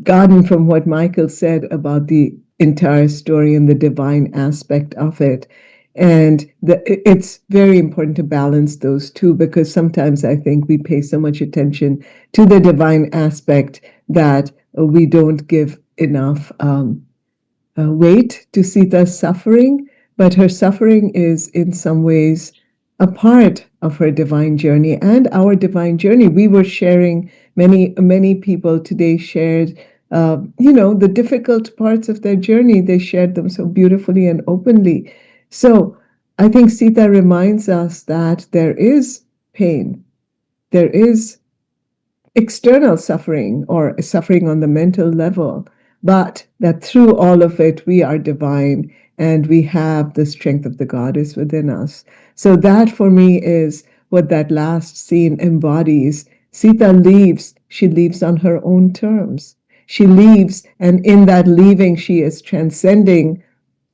gotten from what Michael said about the entire story and the divine aspect of it. And it's very important to balance those two, because sometimes I think we pay so much attention to the divine aspect that we don't give enough weight to Sita's suffering. But her suffering is in some ways a part of her divine journey and our divine journey. We were sharing, many people today shared the difficult parts of their journey, they shared them so beautifully and openly. So I think Sita reminds us that there is pain, there is external suffering or suffering on the mental level, but that through all of it, we are divine and we have the strength of the goddess within us. So that for me is what that last scene embodies. Sita leaves, she leaves on her own terms. She leaves, and in that leaving, she is transcending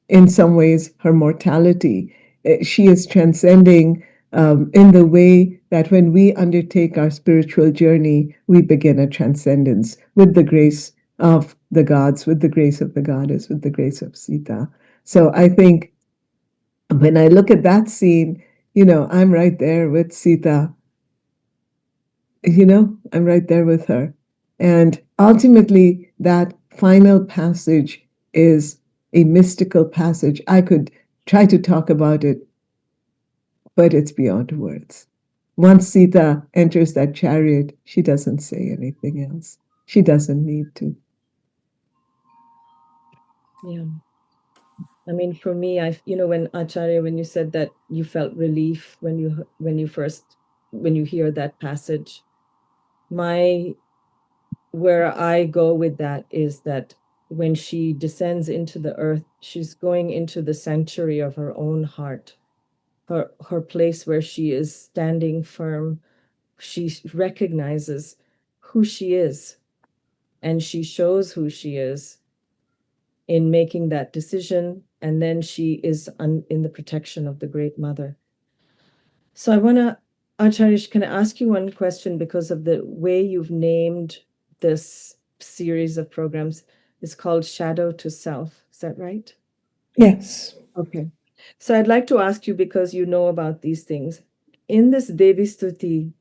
in some ways her mortality. She is transcending in the way that when we undertake our spiritual journey, we begin a transcendence with the grace of the gods, with the grace of the goddess, with the grace of Sita. So I think when I look at that scene, I'm right there with Sita. I'm right there with her. And ultimately, that final passage is a mystical passage. I could try to talk about it, but it's beyond words. Once Sita enters that chariot, she doesn't say anything else. She doesn't need to. Yeah. I mean, for me, when Acharya, when you said that you felt relief when you hear that passage, where I go with that is that when she descends into the earth, she's going into the sanctuary of her own heart, her place where she is standing firm. She recognizes who she is, and she shows who she is in making that decision, and then she is in the protection of the Great Mother. So I want to, Acharya, can I ask you one question because of the way you've named this series of programs? It's called Shadow to Self. Is that right? Yes. Okay. So I'd like to ask you, because you know about these things. In this Devi Stuti,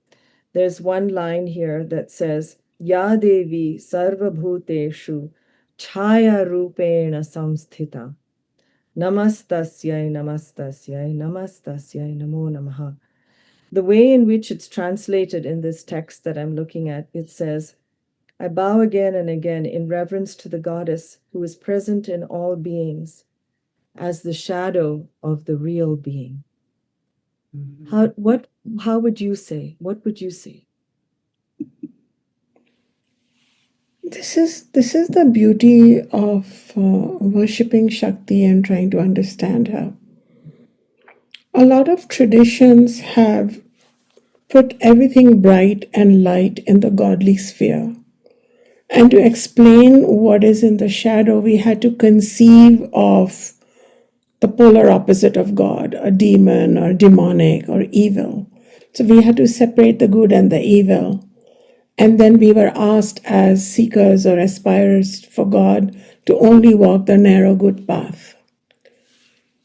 there's one line here that says, Ya Devi Sarva Bhuteshu Chaya Rupena Samsthita. Namastasyai, namastasyai, namastasyai, namo namaha. The way in which it's translated in this text that I'm looking at, it says, I bow again and again in reverence to the goddess who is present in all beings as the shadow of the real being. How would you say? What would you say? This is the beauty of worshipping Shakti and trying to understand her. A lot of traditions have put everything bright and light in the godly sphere. And to explain what is in the shadow, we had to conceive of the polar opposite of God, a demon or demonic or evil. So we had to separate the good and the evil. And then we were asked as seekers or aspirers for God to only walk the narrow good path.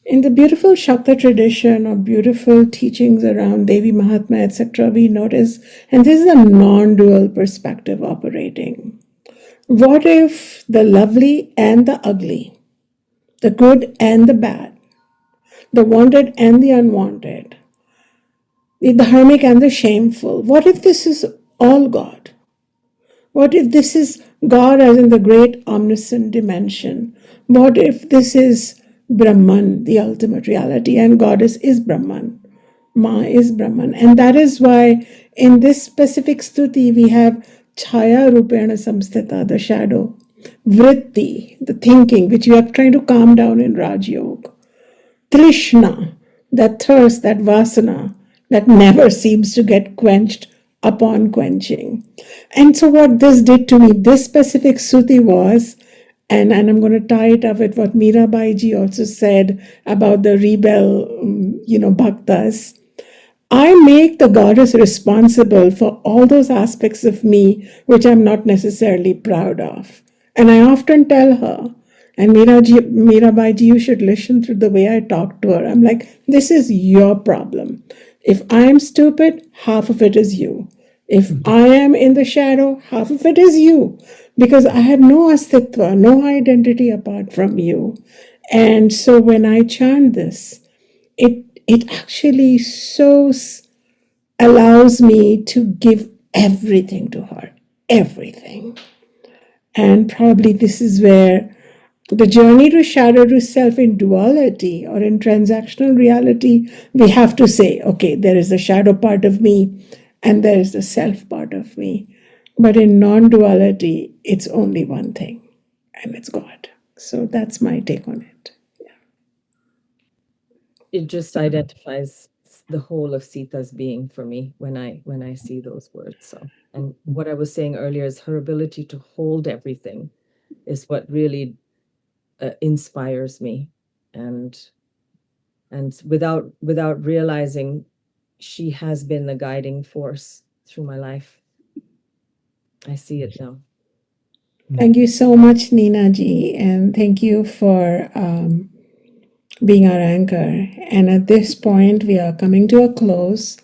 In the beautiful Shakta tradition or beautiful teachings around Devi Mahatma, etc., we notice, and this is a non-dual perspective operating. What if the lovely and the ugly, the good and the bad, the wanted and the unwanted, the dharmic and the shameful, what if this is all God? What if this is God as in the great omniscient dimension? What if this is Brahman, the ultimate reality, and Goddess is Brahman? Ma is Brahman. And that is why in this specific stuti we have Chaya Rupena Samsthita, the shadow, Vritti, the thinking, which you are trying to calm down in Raj Yoga, Trishna, that thirst, that vasana, that never seems to get quenched upon quenching. And so what this did to me, this specific Suti was, and I'm going to tie it up with what Mirabai ji also said about the rebel, bhaktas. I make the goddess responsible for all those aspects of me which I'm not necessarily proud of. And I often tell her, and Mirabai ji, you should listen to the way I talk to her. I'm like, this is your problem. If I'm stupid, half of it is you. If I am in the shadow, half of it is you. Because I have no astitva, no identity apart from you. And so when I chant this, it actually allows me to give everything to her, everything. And probably this is where the journey to shadow to self in duality or in transactional reality, we have to say, okay, there is the shadow part of me and there is the self part of me. But in non duality, it's only one thing, and it's God. So that's my take on it. It just identifies the whole of Sita's being for me when I see those words. So, and what I was saying earlier is her ability to hold everything is what really inspires me, and without realizing, she has been the guiding force through my life. I see it now. Thank you so much, Nina ji, and thank you for being our anchor. And at this point, we are coming to a close.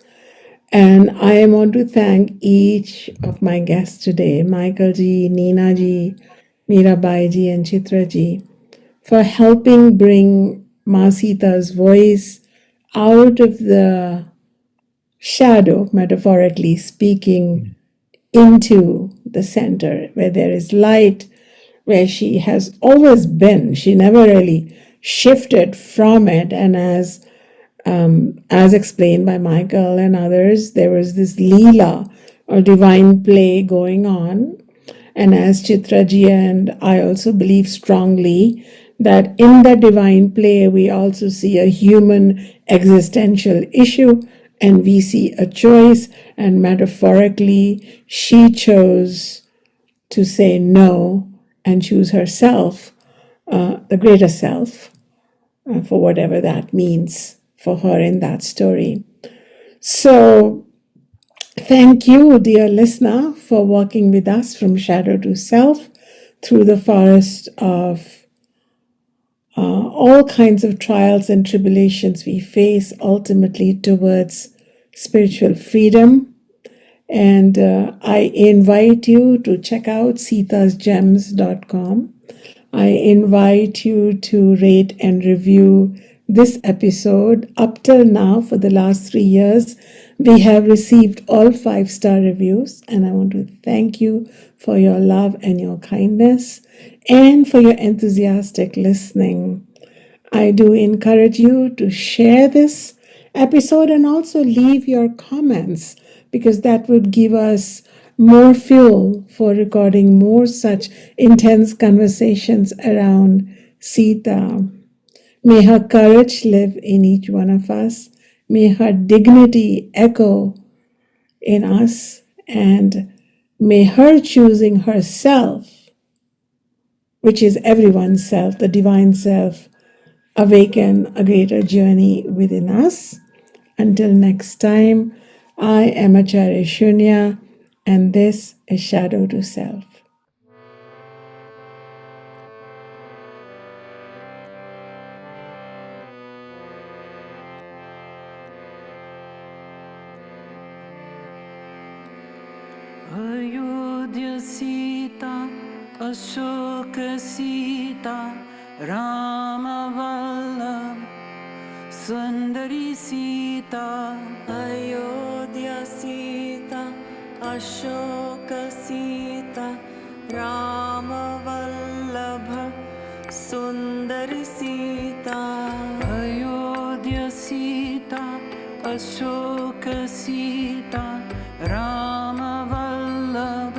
And I want to thank each of my guests today, Michael ji, Nina ji, Mirabai ji, and Chitra ji, for helping bring Ma Sita's voice out of the shadow, metaphorically speaking, into the center where there is light, where she has always been. She never really shifted from it. And as explained by Michael and others, there was this Leela or divine play going on. And as Chitraji and I also believe strongly that in the divine play, we also see a human existential issue and we see a choice. And metaphorically, she chose to say no and choose herself, the greater self, for whatever that means for her in that story. So, thank you, dear listener, for walking with us from shadow to self through the forest of all kinds of trials and tribulations we face, ultimately towards spiritual freedom. And I invite you to check out sitasgems.com. I invite you to rate and review this episode. Up till now, for the last 3 years, we have received all 5-star reviews, and I want to thank you for your love and your kindness and for your enthusiastic listening. I do encourage you to share this episode and also leave your comments, because that would give us more fuel for recording more such intense conversations around Sita. May her courage live in each one of us. May her dignity echo in us. And may her choosing herself, which is everyone's self, the divine self, awaken a greater journey within us. Until next time, I am Acharya Shunya, and this is Shadow to Self. Ayodhya Sita, Ashoka Sita, Rama Vallabh, Sundari Sita. Ayodhya Sita, Ashoka Sita, Rama Vallabh, Sundari Sita. Ayodhya Sita, Ashoka Sita, Rama Vallabh,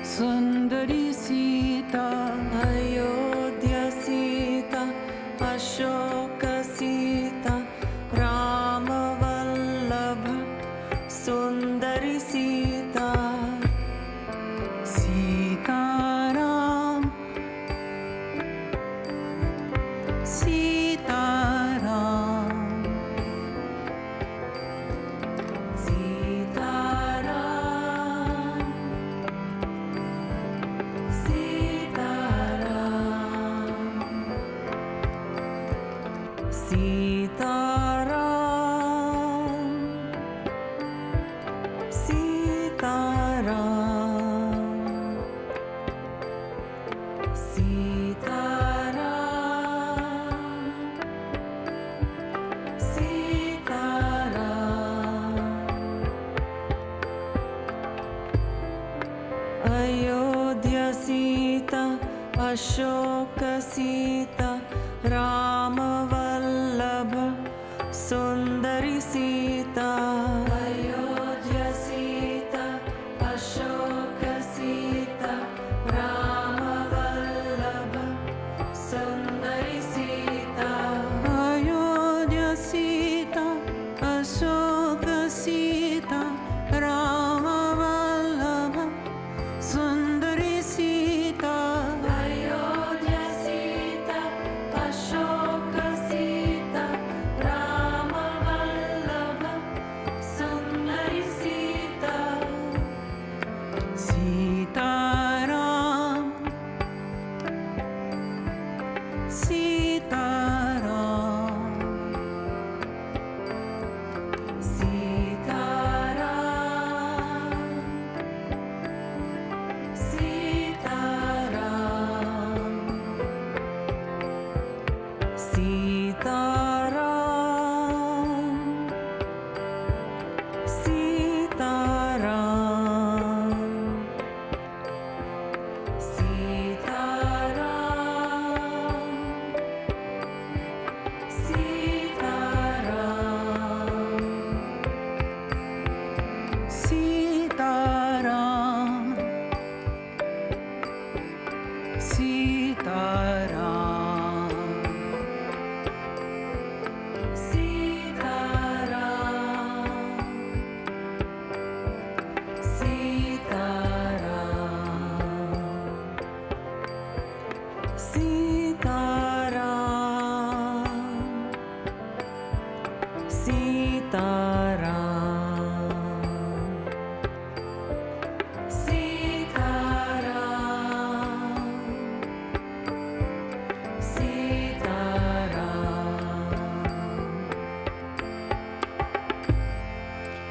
Sundari Sita. Ayodhya Sita, Ashoka Sita, Rama Vallabh, Sundari Sita. Sitaram, Sitaram, Sitaram, Sitaram, Sitaram, Sitaram, Sitaram. Ayodhya Sita. Sita, Ashoka Sita, Rama Vallabha, Sundari Sita. Ayodhya Sita, Ashoka Sita, Rama Vallabha, Sundari Sita. Ayodhya Sita, Ashoka Sita, Rama Vallabha, Sundari Sita. Ayodhya Sita, Ashoka Sita, Rama Vallabha, Sundari Sita. Sitaram, Sitaram, Sitaram, Sitaram, Sitaram, Sitaram, Sitaram, Sitaram,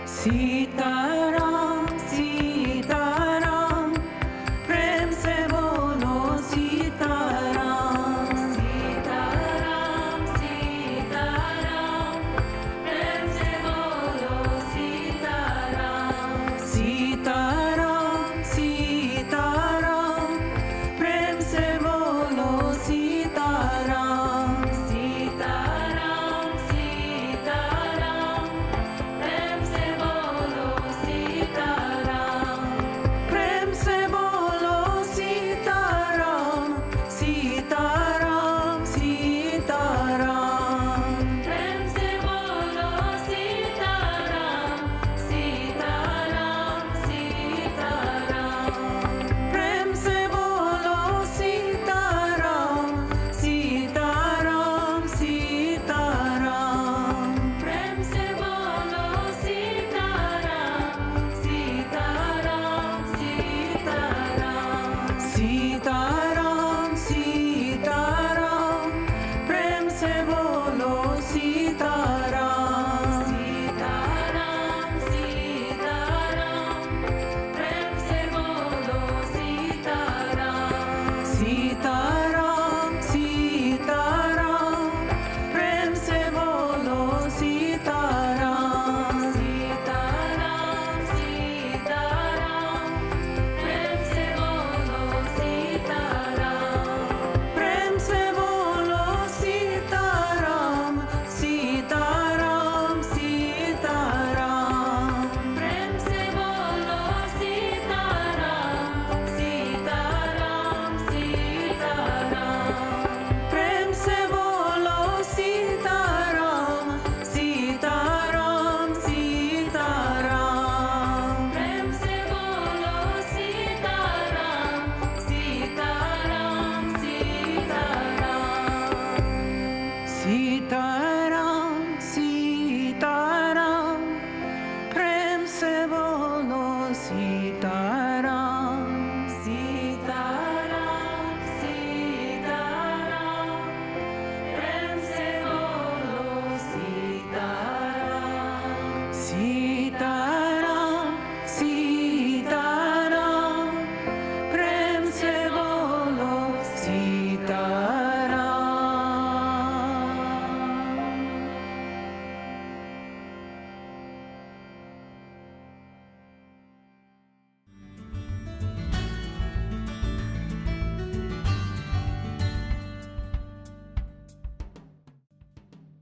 Sitaram, Sitaram, prem se bolo Sitaram. Sitaram, Sitaram, prem se bolo Sitaram. Sitaram, Sitaram, prem se bolo Sitaram. Sitaram, Sitaram, prem se bolo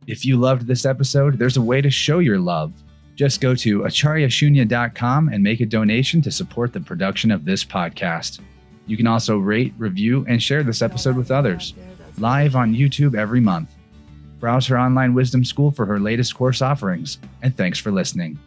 If you loved this episode, there's a way to show your love. Just go to acharyashunya.com and make a donation to support the production of this podcast. You can also rate, review, and share this episode with others, live on YouTube every month. Browse her online wisdom school for her latest course offerings, and thanks for listening.